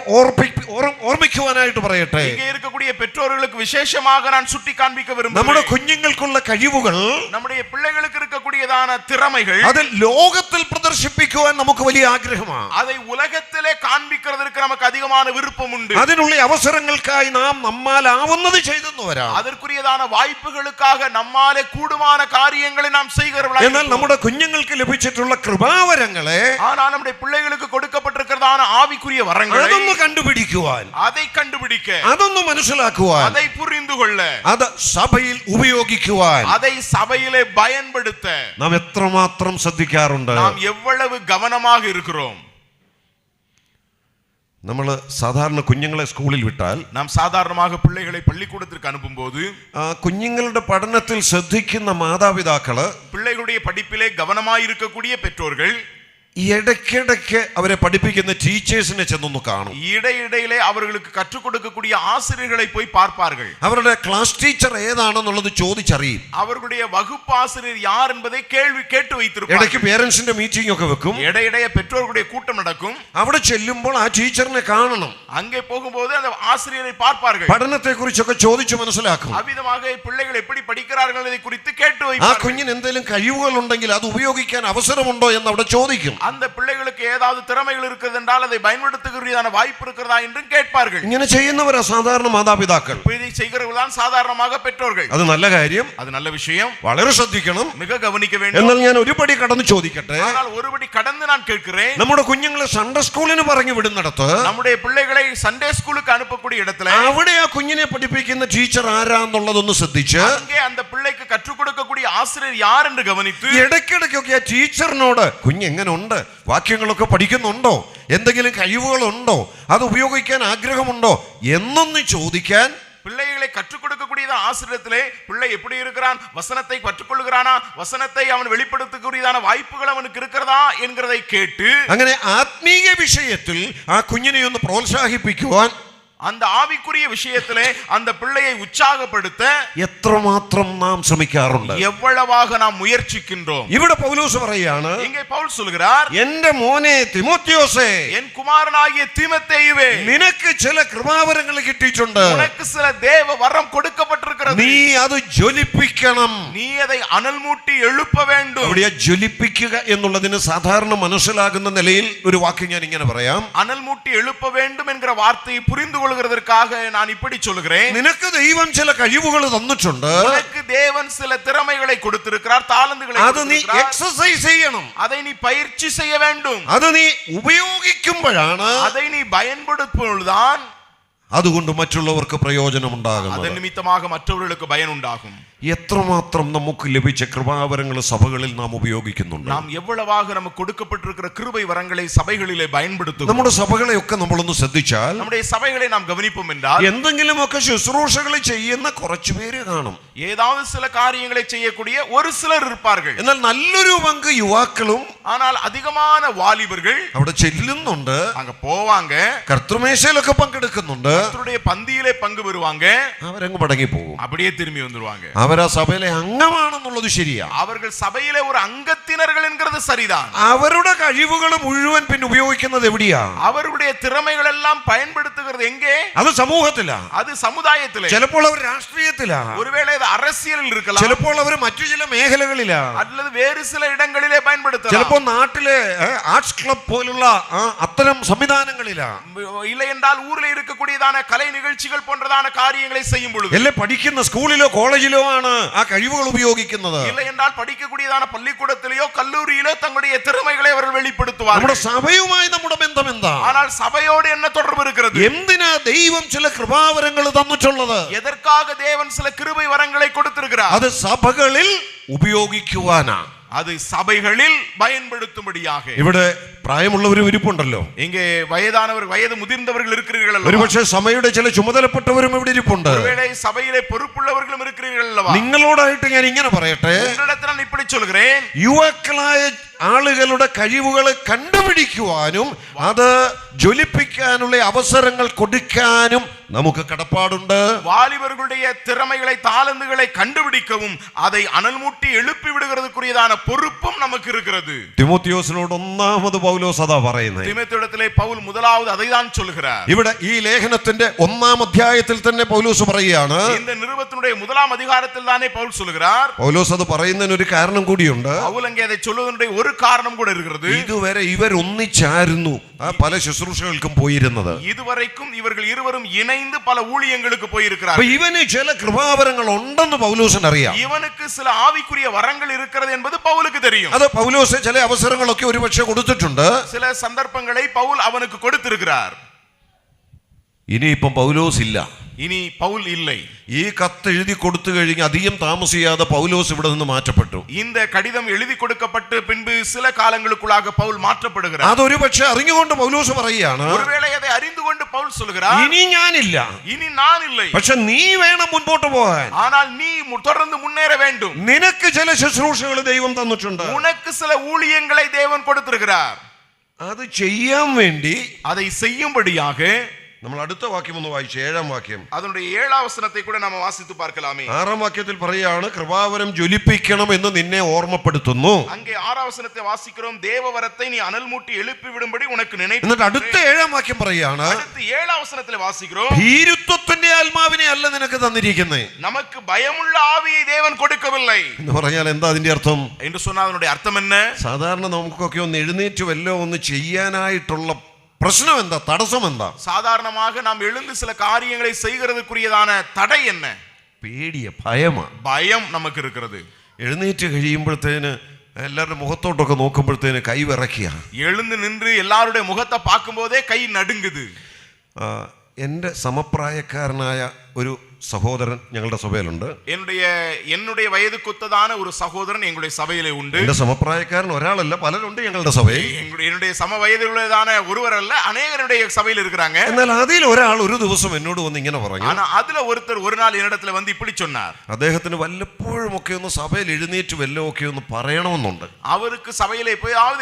ഓർമ്മിക്കുവാനായിട്ട് പറയട്ടെ, இங்கே இருக்கக்கூடிய பெற்றோர்களுக்கு விசேஷமாக நான் சுட்டி காண்பிக்க விரும்புகிறேன். നമ്മുടെ കുഞ്ഞുങ്ങൾക്കുള്ള കഴിവുകൾ, நம்முடைய பிள்ளைகளுக்கு இருக்கக்கூடியதான திறமைகள் അത് ലോകത്തിൽ പ്രദർശിപ്പിക്കുവാൻ നമുക്ക് വലിയ ആഗ്രഹമാണ്. அதை உலகத்திலே காண்பிக்கிறதற்கு நமக்கு அதிகமான விருப்பம் உண்டு. അതിനുള്ള അവസരങ്ങൾക്കായി നാം നമ്മാലാവുന്നത് ചെയ്തെന്ന് വരാം. அதற்குரியதான வாய்ப்புகளுக்காக நம்மாலே கூடுமான காரியங்களை நாம் செய்கிறவர்களாய். എന്നാൽ നമ്മുടെ കുഞ്ഞുങ്ങൾക്ക് ലഭിച്ചിട്ടുള്ള കൃപാവരങ്ങളെ ஆனால் நம்முடைய பிள்ளைகளுக்கு கொடுக்கப்பட்டிருக்கிற இருக்கிறதான ஆவிக்குரிய வரங்களை അതൊന്ന് കണ്ടുപിടിക്കുവാൻ, அதை കണ്ടുപിടിக்க, അതൊന്ന് മനസ്സിലാക്കുവാൻ, அதை புரிந்து கொள்ள, അത് സഭയിൽ ഉപയോഗിക്കുവാൻ அதை சபையிலே பயன்படுத்த നാം എത്രമാത്രം ശ്രദ്ധിക്കാറുണ്ട്. நாம் எவ்வளவு கவனமாக இருக்கிறோம். നമ്മൾ സാധാരണ കുഞ്ഞുങ്ങളെ സ്കൂളിൽ വിട്ടാൽ, നാം സാധാരണமாக പിള്ളേകളെ പള്ളിക്കൂടത്തിற்கு അனுப்பும்போது കുഞ്ഞുങ്ങളുടെ പഠനത്തിൽ ശ്രദ്ധിക്കുന്ന മാതാപിതാക്കള്, പിള്ളേകളുடைய പഠിപ്പിലെ ഗവനമായി இருக்கக்கூடிய பெற்றோர்கள் ഇടയ്ക്കിടയ്ക്ക് അവരെ പഠിപ്പിക്കുന്ന ടീച്ചേഴ്സിനെ ചെന്നൊന്ന് കാണും. ഇടയിടയിലെ അവർക്ക് കற்றுக் കൊടുക്കக்கூடிய ആசிரியர்களை പോയി பார்ப்பார்கள். അവരുടെ ക്ലാസ് ടീച്ചർ ഏതാണെന്നുള്ളത് ചോദിച്ചറിയും. അവരുടെ വകുപ്പ് ആசிரியர் யார் என்பதை കേൾവി കേട്ടു வைத்திருப்பார்கள். ഇടയ്ക്ക് പേരൻസിന്റെ മീറ്റിംഗ് ഒക്കെ വെക്കും. ഇടയിടയെ பெற்றோர்களுடைய கூட்டம் நடக்கும். അവിടെ ചെല്ലുമ്പോൾ ആ ടീച്ചറിനെ കാണണം. அங்கே போகும்போது அந்த ஆசிரியரை பார்ப்பார்கள். പഠനത്തെ കുറിച്ചൊക്കെ ചോദിച്ചു മനസ്സിലാക്കും. അവിധமாக പിള്ളേകൾ எப்படி പഠിக்கிறார்கள் என்பதை குறித்து கேட்டு ആ வைப்பார்கள். കുഞ്ഞിന് എന്തെങ്കിലും കഴിവുകൾ ഉണ്ടെങ്കിൽ അത് ഉപയോഗിക്കാൻ അവസരമുണ്ടോ എന്ന് അവിടെ ചോദിക്കും. அந்த பிள்ளைகளுக்கு ஏதாவது திறமைகள் இருக்கிறது என்றால் அதை பயன்படுத்துகிறதான வாய்ப்பு இருக்கிறதா என்று கேட்பார்கள். ഇങ്ങനെ ചെയ്യുന്നവരാ സാധാരണ മാതാപിതാക്കൾ. இதை செய்கிறவர்கள்தான் சாதாரணமாக பெற்றோர்கள். അത് നല്ല കാര്യം, அது நல்ல விஷயம், വളരെ ശ്രദ്ധിക്കണം. மிக கவனிக்க வேண்டும். എന്നാൽ ഞാൻ ഒരു പടി കടന്ന് ചോദിക്കട്ടെ. ஆனால் ஒருபடி கடந்து நான் கேட்கிறேன். നമ്മുടെ കുഞ്ഞുങ്ങളെ സൺഡേ സ്കൂളിന് പറഞ്ഞു വിടുന്നിടത്ത്, நம்முடைய பிள்ளைகளை சண்டே ஸ்கூலுக்கு அனுப்பக்கூடிய இடத்துல അവിടെ ആ കുഞ്ഞിനെ പഠിപ്പിക്കുന്ന ടീച്ചർ ആരാന്നുള്ളതൊന്ന് ശ്രദ്ധിച്ച്, அங்கே அந்த பிள்ளைக்கு கற்றுக் கொடுக்கக்கூடிய ஆசிரியர் யார் என்று கவனித்து, ഇടയ്ക്കിടയ്ക്കൊക്കെ ആ ടീച്ചറിനോട് കുഞ്ഞെങ്ങനെ ഉണ്ട്, വാക്യങ്ങളൊക്കെ പഠിക്കുന്നുണ്ടോ, എന്തെങ്കിലും കഴിവുകളുണ്ടോ, അത് ഉപയോഗിക്കാൻ ആഗ്രഹമുണ്ടോ എന്നൊന്ന് ചോദിക്കാൻ, பிள்ளைகளை கற்றுக் கொடுக்கக்கூடிய ஆசிரியத்திலே பிள்ளை எப்படி இருக்கிறான், வசனத்தை கற்றுக்கொள்கிறானா, வசனத்தை அவன் வெளிப்படுத்தக்கூடியதான வாய்ப்புகள் அவனுக்கு இருக்கிறதா என்கிறதை கேட்டு, അങ്ങനെ ആത്മീയ വിഷയത്തിൽ ആ കുഞ്ഞിനെ ഒന്ന് പ്രോത്സാഹിപ്പിക്കുവാൻ, அந்த ஆவிக்குரிய விஷயத்திலே அந்த பிள்ளையை உற்சாகப்படுத்த എത്രമാത്രം നാം ശ്രമിക്കാറുണ്ട്, எவ்வளவாக நாம் முயற்சிக்கின்றோம். ഇവിടെ പൗലോസ് പറയാണ്, இங்கே பவுல் சொல்கிறார், എന്റെ മോനെ തിമോത്തിയോസേ, என் குமாரனாகிய தீமோத்தேயுவே, നിനക്ക് ചില കൃപാവരങ്ങൾ കിട്ടിയിട്ടുണ്ട്, உனக்கு சில தேவ வரம் கொடுக்கப்பட்டிருக்கிறது, നീ അത് ജ്വലിപ്പിക്കണം. நீ அதை அனல் மூட்டி எழுப்ப வேண்டும். അവിടെ ജ്വലിപ്പിക്കുക എന്നുള്ളതിന് സാധാരണ മനസ്സിലാകുന്ന നിലയിൽ ഒരു വാക്യം ഞാൻ ഇങ്ങനെ പറയാം. அனல் மூட்டி எழுப்ப வேண்டும் என்கிற வார்த்தையை புரிந்து கொள்கிறதற்காக நான் இப்படி சொல்கிறேன். നിനക്ക് ദൈവം ചില കഴിവുകൾ തന്നിട്ടുണ്ട്, உனக்கு தேவன் சில திறமைகளை கொடுத்திருக்கிறார், தாளந்துகளை അത് നീ கொடுத்திருக்கிறார். എക്സസൈസ് ചെയ്യണം. அதை நீ பயிற்சி செய்ய வேண்டும். അത് നീ ഉപയോഗിക്കുമ്പോഴാണ് அதை நீ பயன்படுத்துவதுதான் അതുകൊണ്ട് മറ്റുള്ളവർക്ക് പ്രയോജനം ഉണ്ടാകുന്നത്. அதன் நிமித்தமாக மற்றவர்களுக்கு பயன் உண்டாகும். എത്രമാത്രം നമുക്ക് ലഭിച്ച കൃപാവരങ്ങൾ സഭകളിൽ നാം ഉപയോഗിക്കുന്നുണ്ട്. நாம் எவ்வளவாக நமக்கு கொடுக்கப்பட்டிருக்கிற கிருபை வரங்களை சபைகளிலே பயன்படுத்துகிறோம். നമ്മുടെ സഭകളെയൊക്കെ നമ്മളൊന്ന് ശ്രദ്ധിച്ചാൽ, நம்முடைய சபைகளை நாம் கவனிப்போம் என்றால் എന്തെങ്കിലുമൊക്കെ ശുശ്രൂഷകൾ ചെയ്യുന്ന കുറച്ചു പേര് കാണും. ஏதாவது சில காரியங்களை செய்யக்கூடிய ஒரு சிலர் இருப்பார்கள். എന്നാൽ നല്ലൊരു പങ്ക് യുവാക്കളും ஆனால் அதிகமான வாலிபர்கள் അവിടെ ചെല്ലുന്നുണ്ട്, அங்க போவாங்க, കർത്തൃമേശയിലൊക്കെ പങ്കെടുക്കുന്നുണ്ട്, கர்த்தருடைய பந்தியிலே பங்கு பெறுவாங்க, അവരങ്ങ് മടങ്ങി പോകും. அப்படியே திரும்பி வந்துருவாங்க. അവരാ സഭയിലെ അംഗമാണെന്നുള്ളത് ശരിയാ, அவர்கள் சபையிலே ஒரு அங்கத்தினர்கள் என்கிறது சரிதான். അവരുടെ കഴിവുകൾ മുഴുവൻ പിന്നെ ഉപയോഗിക്കുന്നത് എവിടെയാ? அவர்களுடைய திறமைகள் எல்லாம் பயன்படுத்துகிறது எங்கே? അത് സമൂഹത്തിലാ, அது சமுதாயத்திலே. ചിലപ്പോൾ അവർ രാഷ്ട്രീയത്തിലാ, ஒருவேளை அது அரசியலில் இருக்கலாம், ചിലപ്പോൾ അവർ മറ്റു ചില മേഖലകളിലാ, அல்லது வேறு சில இடங்களிலே பயன்படுத்தலாம், ചിലപ്പോൾ നാട്ടിലെ ആർട്സ് ക്ലബ് പോലുള്ള അത്തരം സംവിധാനങ്ങളിലാ, இல்லை என்றால் ஊரில் இருக்கக்கூடியதான கலை நிகழ்ச்சிகள் போன்றதான காரியங்களை செய்யும் பொழுது, എല്ലാം പഠിക്കുന്ന സ്കൂളിലോ കോളേജിലോ ആണ് ആ കഴിവുകൾ ഉപയോഗിക്കുന്നത്. இல்லை என்றால் படிக்கக்கூடியதான பள்ளிக்கூடத்திலேயோ கல்லூரியிலோ தங்களுடைய திறமைகளை அவர்கள் வெளிப்படுத்துவார்கள். നമ്മുടെ സഭയുമായി നമ്മുടെ ബന്ധം എന്താ? ஆனால் சபையோடு என்ன தொடர்பு இருக்கிறது? എന്തിനാ ദൈവം ചില കൃപാവരങ്ങൾ തന്നിട്ടുള്ളത്? எதற்காக தேவன் சில கிருபை வரங்களை கொடுத்திருக்கிறார்? അത് സഭകളിൽ ഉപയോഗിക്കുവാനാ, அது சபைகளில் பயன்படுத்தும்படியாக. ഇവിടെ പ്രായമുള്ളവരും ഇരിപ്പുണ്ടല്ലോ, இங்கே வயதானவர் வயது முதிர்ந்தவர்கள் இருக்கிறீர்கள் அல்லவா? ഒരുപക്ഷെ സഭയുടെ ചില ചുമതലപ്പെട്ടവരും ഇവിടെ ഇരിപ്പുണ്ട്. ஒருவேளை சபையிலே பொறுப்புள்ளவர்களும் இருக்கிறீர்கள் அல்லவா? നിങ്ങളോടായിട്ട് ഞാൻ ഇങ്ങനെ പറയട്ടെ, உங்களிடத்தில் நான் இப்படி சொல்கிறேன், യുവാക്കളായ ആളുകളുടെ കഴിവുകൾ കണ്ടുപിടിക്കുവാനും അത് ജ്വലിപ്പിക്കാനുള്ള അവസരങ്ങൾ കൊടുക്കാനും നമുക്ക് കടപ്പാടുണ്ട്. வாலிபர்களுடைய திறமைகளை தாளந்துகளை கண்டுபிடிக்கவும் அதை அனல் மூட்டி எழுப்பி விடுகிறதுக்குரியதான பொறுப்பும் நமக்கு இருக்கிறது. തിമോത്തിയോസിനോട് ഒന്നാമത് പൗലോസ് അതാ പറയുന്നത്. தீமோத்தேயுவிடத்திலே பவுல் முதலாவது அதைதான் சொல்கிறார். ഇവിടെ ഈ ലേഖനത്തിന്റെ 1-ാം അധ്യായത്തിൽ തന്നെ പൗലോസ് പറയുകയാണ്, இந்த நிருபத்தினுடைய 1-ஆம் அதிகாரத்தில் தானே பவுல் சொல்கிறார். പൗലോസ് അത് പറയുന്നതിന് ഒരു കാരണം കൂടിയുണ്ട്. பவுல் அங்கே அதை சொல்வதனுடைய ஒரு ஒரு காரணம் கூட இருக்கிறது. ഇതുവരെ ഇവർ ഒന്നിച്ചായിരുന്നു പല ശുശ്രൂഷകൾക്കും പോയിരുന്നത്. இதுவரைக்கும் இவர்கள் இருவரும் இணைந்து பல ஊழியங்களுக்கு போயிருக்கிறார்கள். അപ്പൊ ഇവന് ചില കൃപാവരങ്ങൾ ഉണ്ടെന്ന് പൗലോസിന് അറിയാം. இவனுக்கு சில ஆவிக்குரிய வரங்கள் இருக்கிறது என்பது பவுலுக்கு தெரியும். അത് പൗലോസ് ചില അവസരങ്ങളൊക്കെ ഒരുപക്ഷെ കൊടുത്തിട്ടുണ്ട്. சில சந்தர்ப்பங்களை பவுல் அவனுக்கு கொடுத்திருக்கிறார். ഇനിയിപ്പം പൗലോസ് ഇല്ല. இனி பவுல் இல்லை. ഈ കത്ത് എഴുതി കൊടുത്തു കഴിഞ്ഞ് അധികം താമസിയാതെ പൗലോസ് ഇവിടെ നിന്ന് മാറ്റപ്പെട്ടു. இந்த கடிதம் எழுதி கொடுக்கப்பட்டு பின்பு சில காலங்களுக்குள்ளாக பவுல் மாற்றப்படுகிறார். അതൊരു പക്ഷെ അറിഞ്ഞുകൊണ്ട് പൗലോസ് പറയുകയാണ്, ஒருவேளை அதை அறிந்து கொண்டு பவுல் சொல்கிறார், ഇനി ഞാനില്ല, இனி நான் இல்லை, പക്ഷെ നീ വേണം മുൻപോട്ട് പോകാൻ. ஆனால் நீ தொடர்ந்து முன்னேற வேண்டும். നിനക്ക് ചില ശുശ്രൂഷകൾ ദൈവം തന്നിട്ടുണ്ട്. உனக்கு சில ஊழியங்களை தேவன் கொடுத்திருக்கிறார். അത് ചെയ്യാൻ വേണ്ടി அதை செய்யும்படியாக നമ്മൾ അടുത്ത വാക്യം ഒന്ന് വായിച്ചു, 7-ാം വാക്യം. அதனுடைய 7ஆம் வசனத்தை கூட நாம வாசித்து பார்க்கலாமே. 6-ാം വാക്യത്തിൽ പറയാണ്, കൃപാവരം ജ്വലിപ്പിക്കണം എന്ന് നിന്നെ ഓർമ്മപ്പെടുത്തുന്നു. அங்கே 6ஆம் வசனத்தை வாசிக்கிறோம், தேவவரத்தை நீ அனல் மூட்டி எழுப்பி விடும்படி உனக்கு நினைப்பு. എന്നിട്ട് അടുത്ത 7-ാം വാക്യം പറയാണ്, அடுத்து 7ஆம் வசனத்தில் வாசிக்கிறோம், ഭീരുത്വത്തിന്റെ ആത്മാവിനെ അല്ല നിനക്ക് തന്നിരിക്കുന്നേ. நமக்கு பயமுள்ள ആവിയെ தேவன் കൊടുക്കவில்லை എന്ന് പറഞ്ഞാൽ എന്താ അതിന്റെ അർത്ഥം? என்று சொன்னால் அதனுடைய அர்த்தம் என்ன? സാധാരണ നമുക്കൊക്കെ ഒന്ന് എഴുന്നേറ്റ് വല്ലോ ഒന്ന് ചെയ്യാനായിട്ടുള്ള പ്രശ്നം എന്താ, തടസ്സം എന്താ? சாதாரணமாக நாம் எழுந்து சில காரியங்களை செய்கிறதுக்குரியதான தடை என்ன? പേടിയ, ഭയമാ. பயம் நமக்கு இருக்கிறது. എഴുന്നേറ്റ് കഴിയുമ്പോഴത്തേന് എല്ലാവരുടെ മുഖത്തോട്ടൊക്കെ നോക്കുമ്പോഴത്തേന് കൈ വിറയ്ക്കുക. எழுந்து நின்று எல்லாருடைய முகத்தை பார்க்கும்போதே கை நடுங்குது. എൻ്റെ സമപ്രായക്കാരനായ ഒരു സഹോദരൻ ഞങ്ങളുടെ സഭയിലുണ്ട്. என்னுடைய வயதுக்குத்ததான ஒரு சகோதரன் எங்களுடைய சபையிலே உண்டு. എൻ്റെ സമപ്രായക്കാരൻ ഒരാളല്ല, പലരുണ്ട് ഞങ്ങളുടെ സഭയിൽ. என்னுடைய சம வயதுள்ளதான ஒருவர் அல்ல, அநேகருடைய சபையில் இருக்கிறாங்க. എന്നാൽ അതിൽ ഒരാൾ ഒരു ദിവസം എന്നോട് വന്ന് ഇങ്ങനെ പറഞ്ഞു. ஆனா அதுல ஒருத்தர் ஒரு நாள் என்னிடத்துல வந்து இப்படி சொன்னார். അദ്ദേഹത്തിന് വല്ലപ്പോഴും ഒക്കെ ഒന്ന് സഭയിൽ എഴുന്നേറ്റ് വല്ലോ ഒക്കെ ഒന്ന് പറയണമെന്നുണ്ട്. அவருக்கு സഭയിലെ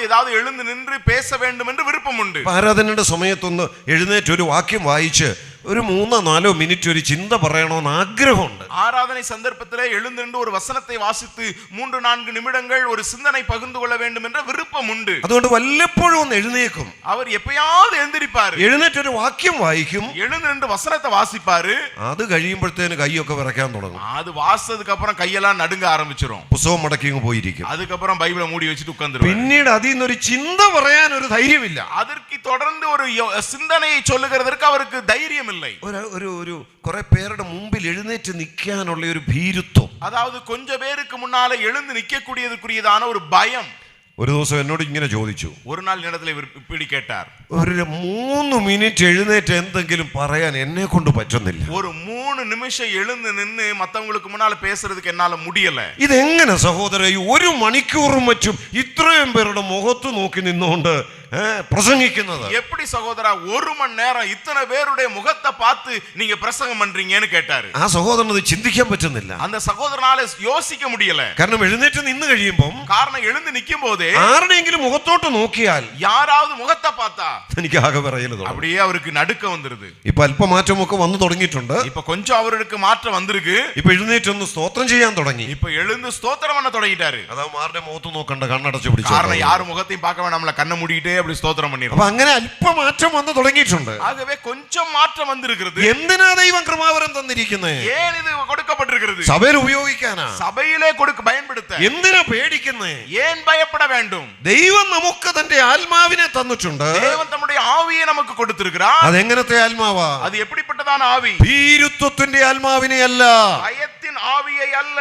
ஏதாவது எழுந்து நின்று பேச வேண்டும் என்று விருப்பம் உண்டு. ആരാധനയുടെ സമയത്തൊന്ന് എഴുന്നേറ്റ് ഒരു വാക്യം വായിച്ച് ഒരു 3-4 മിനിറ്റ് ഒരു ചിന്ത പറയണമെന്ന് ആഗ്രഹമുണ്ട്. ஆராதனை சந்தர்ப்பத்திலே எழுந்து நின்று ஒரு வசனத்தை வாசித்து 3-4 நிமிடங்கள் ஒரு சிந்தனை பகிர்ந்து கொள்ள வேண்டும் என்ற விருப்பம் உண்டு. അതുകൊണ്ട് വല്ലപ്പോഴും ഒന്ന് എഴുന്നേക്കും. அவர் எப்பயாவது எழுந்திருப்பாரு, എഴുന്നേറ്റ് ഒരു വാക്യം വായിക്കും, எழுந்து நின்று வசனத்தை வாசிப்பாரு. അത് കഴിയുമ്പോഴത്തേന് കൈയൊക്കെ വിറയ്ക്കാൻ തുടങ്ങും. அது வாசிச்சதுக்கு அப்புறம் கையெல்லாம் நடுங்க ஆரம்பிச்சிரும். പുസ്തകം മടക്കി അങ്ങ് പോയിരിക്കും. அதுக்கப்புறம் பைபிளை மூடி வச்சுட்டு உட்கார்ந்துருவாரு. പിന്നീട് അതിൽ നിന്നൊരു ചിന്ത പറയാൻ ഒരു ധൈര്യമില്ല. அதற்கு தொடர்ந்து ஒரு சிந்தனையை சொல்லுகிறதற்கு அவருக்கு தைரியம் இல்லை. ഒരു കുറെ പേരുടെ മുമ്പിൽ എഴുന്നേറ്റ് നിൽക്കാനുള്ള ഒരു ഭീരുത്വം. அதாவது கொஞ்ச பேருக்கு முன்னால எழுந்து நிக்கக்கூடியதுக்குரியதான ஒரு பயம். ഒരു ദിവസം എന്നോട് ഇങ്ങനെ ചോദിച്ചു, ஒரு நாள் இடத்துல இப்படி கேட்டார், ഒരു 3 മിനിറ്റ് എഴുന്നേറ്റ് എന്തെങ്കിലും പറയാൻ എന്നെ കൊണ്ട് പറ്റുന്നില്ല. ஒரு 3 நிமிஷம் எழுந்து நின்னு மத்தவங்களுக்கு முன்னால பேசுறதுக்கு என்னால முடியல. ഇതെങ്ങനെ സഹോദര, 1 മണിക്കൂറും മറ്റും ഇത്രയും പേരുടെ മുഖത്ത് നോക്കി നിന്നുകൊണ്ട് പ്രസംഗിക്കുന്നത്? எப்படி சகோதரா 1 மணி நேரம் இத்தனை பேருடைய முகத்தை பார்த்து நீங்க பிரசங்கம் பண்றீங்கன்னு கேட்டாரு. ആ സഹോദരന് ചിന്തിക്കാൻ പറ്റുന്നില്ല. அந்த சகோதரனால யோசிக்க முடியல. കാരണം എഴുന്നേറ്റ് നിന്ന് കഴിയുമ്പോൾ, காரணம் எழுந்து நிக்கும் போதே ആരുടെയെങ്കിലും മുഖത്തോട്ട് നോക്കിയാൽ, யாராவது முகத்தை பார்த்தா എനിക്ക് ആകെ പറയല് அப்படியே அவருக்கு நடுக்க வந்துருது. ഇപ്പൊ അല്പമാറ്റമൊക്കെ വന്നു തുടങ്ങിയിട്ടുണ്ട്. இப்ப கொஞ்சம் அவருக்கு மாற்றம் வந்திருக்கு. ഇപ്പൊ എഴുന്നേറ്റ് ഒന്ന് സ്തോത്രം ചെയ്യാൻ തുടങ്ങി. இப்ப எழுந்து ஸ்தோத்திரம் பண்ண தொடங்கிட்டாரு. അതാ ആരുടെ മുഖത്ത് നോക്കണ്ട, കണ്ണടച്ചു പിടിച്ചു. காரணம் யார் முகத்தையும் பார்க்க வேண்டாம்ல, கண்ணை மூடிட்டே அப்படி ஸ்தோத்திரம் பண்ணிடுறோம். അപ്പൊ അങ്ങനെ അല്പമാറ്റം വന്നു തുടങ്ങിയിട്ടുണ്ട്. ஆகவே கொஞ்சம் மாற்றம் வந்திருக்கிறது. എന്തിനാ ദൈവം കൃപാവരം തന്നിരിക്കുന്നത്? ஏன் ഇത് கொடுக்கப்பட்டிருக்கிறது? സഭയിൽ ഉപയോഗിക്കാനാ? சபையிலே பயன்படுத்த. എന്തിനാ പേടിക്കുന്നേ? ஏன் பயப்பட வேண்டும்? ദൈവം നമുക്ക് തന്റെ ആത്മാവിനെ തന്നിട്ടുണ്ട്. தேவன் தம்முடைய ஆவியை நமக்கு கொடுத்திருக்கிறார். അതെങ്ങനത്തെ ആത്മാവാ? அது எப்படிப்பட்டதான ஆவி? ഭീരുത്വത്തിന്റെ ആത്മാവിനെ അല്ല, பயத்தின் ஆவியை அல்ல.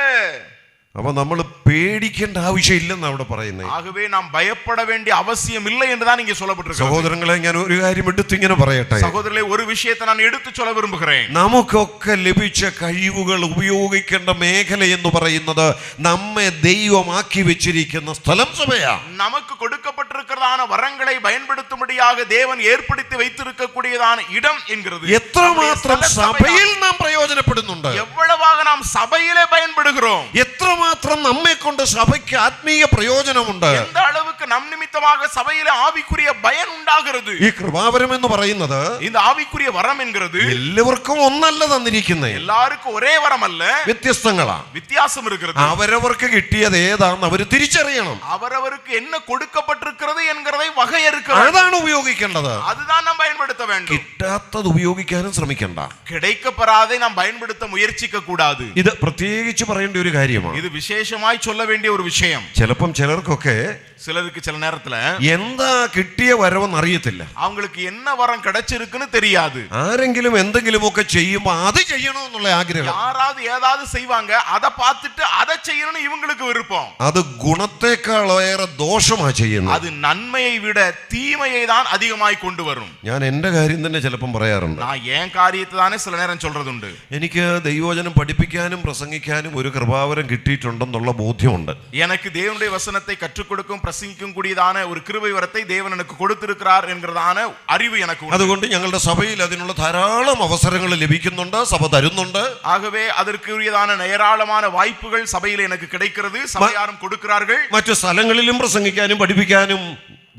അപ്പൊ നമ്മൾ പേടിക്കേണ്ട ആവശ്യമില്ലെന്ന് അവിടെ പറയുന്നത്. ஆகவே நாம் பயப்பட வேண்டிய அவசியம் இல்லை என்றுதான் இங்கே சொல்லப்பட்டிருக்கிறது. സഹോദരങ്ങളെ, ഞാൻ ഒരു കാര്യം എടുത്ത് ഇങ്ങനെ പറയട്ടെ. സഹോദരങ്ങളെ, ഒരു വിഷയത്തെ ഞാൻ എടുത്തു சொல்ல വിரும்புகிறேன். നമുക്കൊക്കെ ലഭിച്ച കഴിവുകൾ ഉപയോഗിക്കേണ്ട മേഖല എന്ന് പറയുന്നത് നമ്മെ ദൈവമാക്കി വെച്ചിരിക്കുന്ന സ്ഥലം സഭയാണ്. நமக்கு கொடுக்கப்பட்டிருக்கிறதான வரங்களை பயன்படுத்தும்படியாக தேவன் ஏற்படுத்தி வைத்திருக்கக்கூடியதான இடம் என்கிறது. എത്രമാത്രം സഭയിൽ നാം പ്രയോജനപ്പെടുന്നുണ്ട്, எவ்வளவாக நாம் சபையிலே பயன்படுகிறோம், എത്രമാത്രം നമ്മെ കൊണ്ട് സഭയ്ക്ക് ആത്മീയ പ്രയോജനമുണ്ട്, எந்த அளவுக்கு நம் நிமித்தம் நிமித்தமாக சபையில ஆவிக்குரிய பயன் உண்டாகிறது. ഈ കൃപാവരം എന്ന് പറയുന്നത് இந்த ஆவிக்குரிய வரம் என்கிறது എല്ലാവർക്കും ഒന്നല്ല തന്നിരിക്കുന്നത്. எல்லாருக்கும் ஒரே வரம் அல்ல, വ്യത്യസ്തങ്ങളാണ്. வித்தியாசம் இருக்கிறது. അവരവർക്ക് കിട്ടിയത് ഏതാണെന്ന് അവർ തിരിച്ചറിയണം. அவரவருக்கு என்ன கொடுக்கப்பட்டிருக்கிறது என்கிறதை வகையறுக்க അതാണ് ഉപയോഗിക്കേണ്ടത്. அதுதான் நாம் பயன்படுத்த வேண்டும். കിട്ടാത്തത് ഉപയോഗിക്കാനും ശ്രമിക്കണ്ട. கிடைக்கப்பெறாதை நாம் பயன்படுத்த முயற்சிக்க கூடாது. ഇത് പ്രത്യേകിച്ച് പറയേണ്ട ഒരു കാര്യമാണ്. இது விசேஷமாய் சொல்ல வேண்டிய ஒரு விஷயம். ചിലപ്പം ചിലർക്കൊക്കെ சிலருக்கு சில நேரத்துல എന്താ കിട്ടിയ വരവെന്ന് അറിയത്തില്ല. அவங்களுக்கு என்ன வரம் கிடைச்சிருக்குன்னு தெரியாது. ആരെങ്കിലും എന്തെങ്കിലുമൊക്കെ ചെയ്യുമ്പോ അത് ചെയ്യണമെന്നുള്ള ആഗ്രഹം. யாராவது ஏதாவது செய்வாங்க, அதை பார்த்துட்டு அதை செய்யணும்னு இவங்களுக்கு விருப்பம். അത് ഗുണത്തെക്കാളേറെ ദോഷമാ ചെയ്യുന്നത്. அது நன்மையை விட தீமையை தான் அதிகமாய் கொண்டு வரும். ഞാൻ എന്റെ കാര്യം തന്നെ ചിലപ്പം പറയാറുണ്ട്. நான் என் காரியத்தை தானே சில நேரம் சொல்றதுண்டு. എനിക്ക് ദൈവവചനം പഠിപ്പിക്കാനും പ്രസംഗിക്കാനും ഒരു കൃപാവരം കിട്ടിയിട്ടുണ്ടെന്നുള്ള ബോധ്യമുണ്ട്. எனக்கு தேவனுடைய வசனத்தை கற்றுக் கொடுக்கும் பிரசங்கிக்கும் கூடியதான ஒரு கிருபை வரத்தை தேவன் எனக்கு கொடுத்திருக்கிறார் என்கிறதான அறிவு எனக்கு உண்டு. അതുകൊണ്ട് ഞങ്ങളുടെ സഭയിൽ അതിനുള്ള ധാരാളം അവസരങ്ങൾ ലഭിക്കുന്നുണ്ട്, സഭ തരുന്നുണ്ട്. ஆகவே அதற்குரியதான ஏராளமான வாய்ப்புகள் சபையில் எனக்கு கிடைக்கிறது, சபையாரும் கொடுக்கிறார்கள். മറ്റു സ്ഥലങ്ങളിലും പ്രസംഗിക്കാനും പഠിപ്പിക്കാനും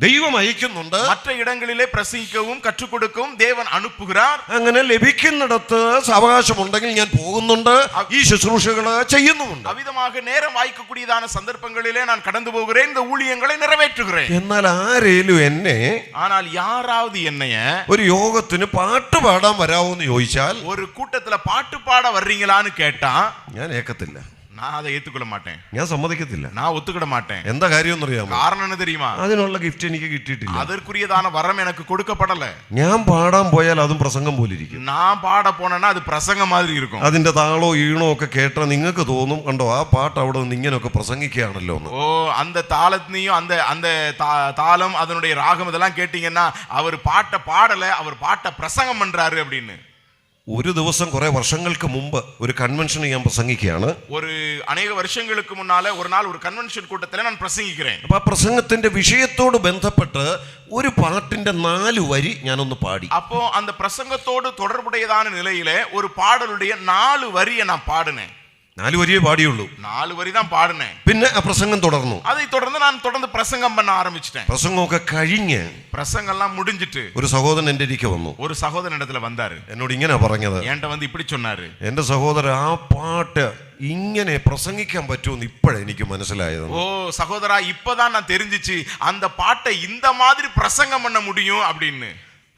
ദൈവം അയക്കുന്നുണ്ട്. மற்ற இடங்களிலே பிரசங்கிக்கவும் கற்றுக் கொடுக்கவும் தேவன் அனுப்புகிறார். അങ്ങനെ ലഭിക്കുന്നിടത്ത് അവകാശമുണ്ടെങ്കിൽ ഞാൻ പോകുന്നുണ്ട്, ഈ ശുശ്രൂഷകൾ ചെയ്യുന്നുമുണ്ട്. அவ்விதமாக நேரம் வாய்க்கக்கூடியதான சந்தர்ப்பங்களிலே நான் கடந்து போகிறேன், இந்த ஊழியங்களை நிறைவேற்றுகிறேன். എന്നാൽ ആരേലും എന്നെ ஆனால் யாராவது என்னைய ഒരു യോഗത്തിന് പാട്ട് പാടാൻ വരാവോന്ന് ചോദിച്ചാൽ ஒரு കൂട്ടத்துல பாட்டு பாட வர்றீங்களான்னு கேட்டா ഞാൻ ഏക്കത്തില്ല. நான் அதை ஏத்துக்கொள்ள மாட்டேன், ഞാൻ സമ്മതിക്കത്തില്ല. நான் ஒத்துக்கிட மாட்டேன். എന്താ കാര്യം അറിയാമോ? காரணம் என்ன தெரியுமா? അതിനുള്ള ഗിഫ്റ്റ് എനിക്ക് കിട്ടിയിട്ടില്ല. அதற்குரியதான வரம் எனக்கு கொடுக்கப்படல. ഞാൻ പാടാൻ പോയാൽ അതും പ്രസംഗം പോലെ ഇരിക്കും. நான் பாட போனேன்னா அது பிரசங்கம் மாதிரி இருக்கும். അതിന്റെ താളോ ഈണോ ഒക്കെ കേട്ടാൽ നിങ്ങൾക്ക് തോന്നും, കണ്ടോ ആ പാട്ട് അവിടെ നിന്ന് ഇങ്ങനെയൊക്കെ പ്രസംഗിക്കുകയാണല്ലോ എന്ന്. ஓ, அந்த தாளத்தையும் அந்த அந்த தாளம் அதனுடைய ராகம் இதெல்லாம் கேட்டீங்கன்னா அவர் பாட்டை பாடல, அவர் பாட்டை பிரசங்கம் பண்றாரு அப்படின்னு. ഒരു ദിവസം കുറെ വർഷങ്ങൾക്ക് മുമ്പ് ഒരു കൺവെൻഷന് ഞാൻ പ്രസംഗിക്കുകയാണ്. ஒரு அநேக வருஷங்களுக்கு முன்னால ஒரு நாள் ஒரு கன்வென்ஷன் கூட்டத்தில் நான் பிரசங்கிக்கிறேன். അപ്പൊ ആ പ്രസംഗത്തിന്റെ വിഷയത്തോട് ബന്ധപ്പെട്ട് ഒരു പാട്ടിന്റെ 4 വരി ഞാനൊന്ന് പാടി. அப்போ அந்த பிரசங்கத்தோடு தொடர்புடையதான நிலையிலே ஒரு பாடலுடைய 4 வரியை நான் பாடினேன். 4 വരിയേ പാടിയുള്ളൂ. 4 വരി தான் പാടിனேன். പിന്നെ ആ പ്രസംഗം തുടർന്നു. அதை தொடர்ந்து நான் தொடர்ந்து பிரசங்கம் பண்ண ஆரம்பிச்சிட்டேன். പ്രസംഗമൊക്കെ കഴിഞ്ഞ് பிரசங்கம் எல்லாம் முடிஞ்சிட்டு ഒരു സഹോദരൻ എന്റെ ഇരിക്കെ വന്നു. ஒரு சகோதரன் இடத்துல வந்தாரு. എന്നോട് ഇങ്ങനെ പറഞ്ഞത്, என்கிட்ட வந்து இப்படி சொன்னாரு, എന്റെ സഹോദരൻ ആ പാട്ട് ഇങ്ങനെ പ്രസംഗിക്കാൻ പറ്റുമെന്ന് ഇപ്പോഴാണ് എനിക്ക് മനസ്സിലായത്. ஓ சகோதரா, இப்பதான் நான் தெரிஞ்சிச்சு அந்த பாட்டை இந்த மாதிரி பிரசங்கம் பண்ண முடியும் அப்படின்னு.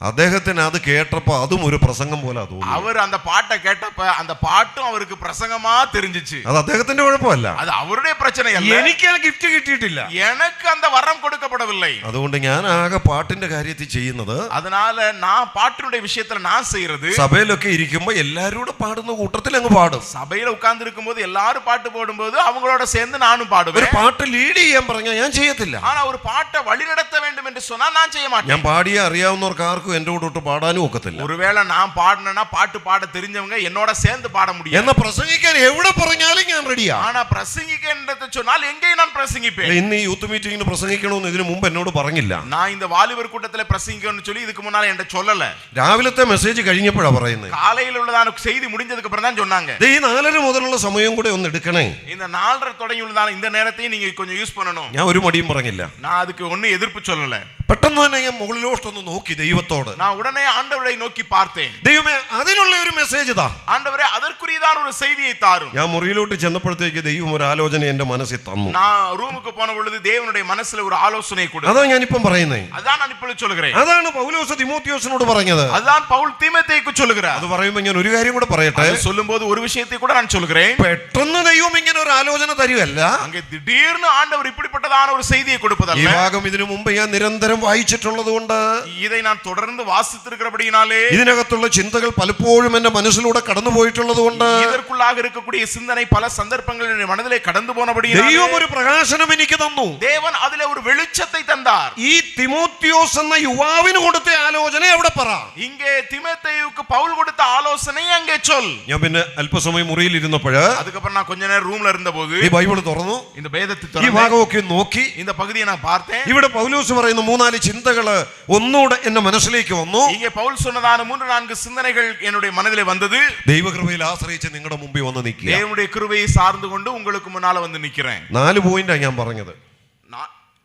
അദ്ദേഹത്തിന് അത് കേട്ടപ്പോ അതും ഒരു പ്രസംഗം പോലെ തോന്നി. அவர் அந்த பாட்டை கேட்டப்ப அந்த பாட்டும் அவருக்கு பிரசங்கமா தெரிஞ்சிச்சு. അത് അദ്ദേഹത്തിന്റെ കുഴപ്പമല്ല, அது அவருடைய பிரச்சனை அல்ல. എനിക്ക് ആ ഗിഫ്റ്റ് കിട്ടിയിട്ടില്ല, எனக்கு அந்த வரம் கொடுக்கப்படவில்லை. അതുകൊണ്ട് ഞാൻ ആകെ പാട്ടിന്റെ കാര്യത്തിൽ ചെയ്യുന്നത്, அதனால நான் பாட்டினுடைய விஷயத்துல நான் செய்யறது, സഭയിലൊക്കെ ഇരിക്കുമ്പോ എല്ലാവരും പാടുന്ന കൂട്ടത്തിൽ അങ്ങ് പാടും. சபையில உட்கார்ந்து இருக்கும்போது எல்லாரும் பாட்டு போடும்போது அவங்களோட சேர்ந்து நானும் பாடுவேன். ഒരു പാട്ട് ലീഡ് ചെയ്യാൻ പറഞ്ഞാൽ ഞാൻ ചെയ്യത്തില്ല. ஆனா ஒரு பாட்டை வழிநடத்த வேண்டும் என்று சொன்னா நான் செய்ய மாட்டேன். ഞാൻ പാടിയ അറിയാവുന്നവർക്ക് ആർക്കും എന്റെ കൂടെ പാടാനും ഒക്കത്തില്ല. ஒருவேளை நான் பாடினா பாட்டு பாட தெரிஞ்சவங்க என்னோட சேர்ந்து பாட முடியும். എന്നാ പ്രസംഗിക്കാൻ എവിടെ പറഞ്ഞാലും ഞാൻ റെഡിയാ. ஆனா பிரசங்கிக்கின்றது சொன்னால் எங்கே நான் பிரசங்கிப்பேன். ഇന്ന് ഈ യൂത്ത് മീറ്റിംഗിന് പ്രസംഗിക്കണമെന്ന് ഇതിനു മുമ്പ് എന്നോട് പറഞ്ഞില്ല. நான் இந்த வாலிபர் கூட்டத்துல பிரசங்கிக்கணும்னு சொல்லி இதுக்கு முன்னால என்கிட்ட சொல்லல. രാവിലത്തെ മെസ്സേജ് കഴിഞ്ഞപ്പോഴാ പറയുന്നത്. காலையில உள்ளதான செய்தி முடிஞ்சதுக்கு அப்புறம் தான் சொன்னாங்க. ഈ 4:30 മുതലുള്ള സമയം കൂടെ ഒന്ന് എടുക്കണേ. இந்த 4:30 தொடங்கி உள்ளதான இந்த நேரத்தையும் நீங்க கொஞ்சம் யூஸ் பண்ணணும். ഞാൻ ഒരു മടിയും പറഞ്ഞില്ല. நான் அதுக்கு ஒண்ணு எதிர்ப்பு சொல்லல. പെട്ടെന്ന് തന്നെ ഞാൻ മുകളിലോട്ടൊന്ന് നോക്കി ദൈവത്തോട്. நான் உடனே ஆண்டவரை நோக்கி பார்த்தேன். ദൈവമേ അതിനുള്ള ഒരു മെസ്സേജ് താ. ஆண்டவரே அதற்குரியதான ஒரு செய்தியை தாரும். ഞാൻ മുറിയിലോട്ട് ചെന്നപ്പോഴത്തേക്ക് ദൈവം ഒരു ആലോചന എന്റെ മനസ്സിൽ തന്നു. நான் ரூமுக்கு போன பொழுது தேவனுடைய மனசுல ஒரு ஆலோசனை கொடுத்தார். അതാ ഞാനിപ്പം പറയുന്നേ. அதான் நான் இப்பொழுது சொல்கிறேன். അതാണ് പൗലോസ് തിമോത്തിയോസിനോട് പറഞ്ഞത്. அதான் பவுல் தீமோத்தேயுக்கு சொல்கிறார். അത് പറയുമ്പോൾ ഞാൻ ഒരു കാര്യം കൂടെ പറയട്ടെ. சொல்லும்போது ஒரு விஷயத்தை கூட நான் சொல்கிறேன். പെട്ടെന്ന് ദൈവം ഇങ്ങനെ ഒരു ആലോചന തരുവല്ല. அங்கே திடீர்னு ஆண்டவர் இப்படிப்பட்டதான ஒரு செய்தியை கொடுப்பதல்ல. ഈ ഭാഗം ഇതിനു മുമ്പ് ഞാൻ നിരന്തരം വായിച്ചിട്ടുള്ളത് കൊണ്ട്, இதை நான் தொடர்ந்து வாசித்திருக்கிறபடியினாலே, ഇതിനകത്തുള്ള ചിന്തകൾ പലപ്പോഴും എന്റെ മനസ്സിലൂടെ കടന്നു പോയിട്ടുള്ളത് കൊണ്ട്, இதற்குள்ளாக இருக்கக்கூடிய சிந்தனை பல சந்தர்ப்பங்களில் என் மனதிலே கடந்து போனபடியினாலே ദൈവം ഒരു പ്രകാശനം എനിക്ക് തന്നു. தேவன் அதிலே ஒரு வெளிச்சத்தை தந்தார். ഈ തിമോത്തിയോസ് എന്ന യുവാവിന് കൊടുത്ത ആലോചന എവിടെ പറ? இங்கே தீமோத்தேயுக்கு பவுல் கொடுத்த ஆலோசனை அங்கே சொல். ഞാൻ പിന്നെ അല്പസമയം മുറിയിൽ ഇരുന്നപ്പോഴ് அதுக்கப்புறம் நான் கொஞ்ச நேரம் ரூம்ல இருந்தபோது ഈ ബൈബിൾ തുറന്നു, இந்த வேதத்தை ഈ திறந்து ഭാഗമൊക്കെ നോക്കി. இந்த பகுதியை நான் பார்த்தேன். ഇവിടെ പൗലോസ് പറയുന്ന 3-4 ചിന്തകള് ഒന്നുകൂടെ എന്റെ മനസ്സിലേക്ക് വന്നു. இங்கே பவுல் சொன்னதான 3-4 சிந்தனைகள் என்னுடைய மனதிலே வந்தது. ദൈവകൃപയിൽ ആശ്രയിച്ച് നിങ്ങളുടെ മുമ്പിൽ വന്ന് നിൽക്കുക. தேவனுடைய கிருபையை சார்ந்து கொண்டு உங்களுக்கு முன்னால வந்து நிக்கிறேன். 4 പോയിന്റാ ഞാൻ പറഞ്ഞത്.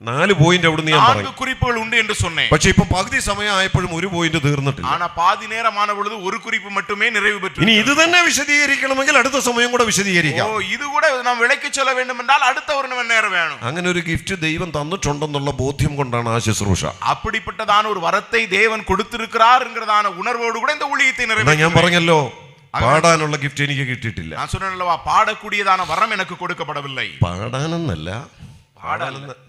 4 പോയിന്റ് അവിടുന്ന് ഞാൻ 4 പറയും. குறிப்புகள் உண்டு என்று சொன்னேன். പക്ഷെ ഇപ്പൊ പകുതി സമയം ആയപ്പോഴും ഒരു പോയിന്റ് തീർന്നിട്ടില്ല. ஆனா பாதி நேரமான பொழுது ஒரு குறிப்பு மட்டுமே நிறைவு பெற்று. ഇനി ഇത് തന്നെ വിശദീകരിക്കണമെങ്കിൽ അടുത്ത സമയം കൂടെ വിശദീകരിക്കാം. ஓ இது கூட நாம் விளக்கி சொல்ல வேண்டும் என்றால் அடுத்த ஒரு நேரம் வேணும். അങ്ങനെ ഒരു ഗിഫ്റ്റ് ദൈവം തന്നിട്ടുണ്ടെന്നുള്ള ബോധ്യം കൊണ്ടാണ് ആ ശുശ്രൂഷ. அப்படிப்பட்டதான ஒரு வரத்தை தேவன் கொடுத்திருக்கிறார் என்கிறதான உணர்வோடு கூட இந்த ஊழியத்தை நிறைவேற்ற. ഞാൻ പറഞ്ഞല്ലോ പാടാനുള്ള ഗിഫ്റ്റ് എനിക്ക് കിട്ടിയിട്ടില്ല. நான் சொன்னேன்லவா பாடக்கூடியதான வரம் எனக்கு கொடுக்கப்படவில்லை. പാടാനെന്നല്ല,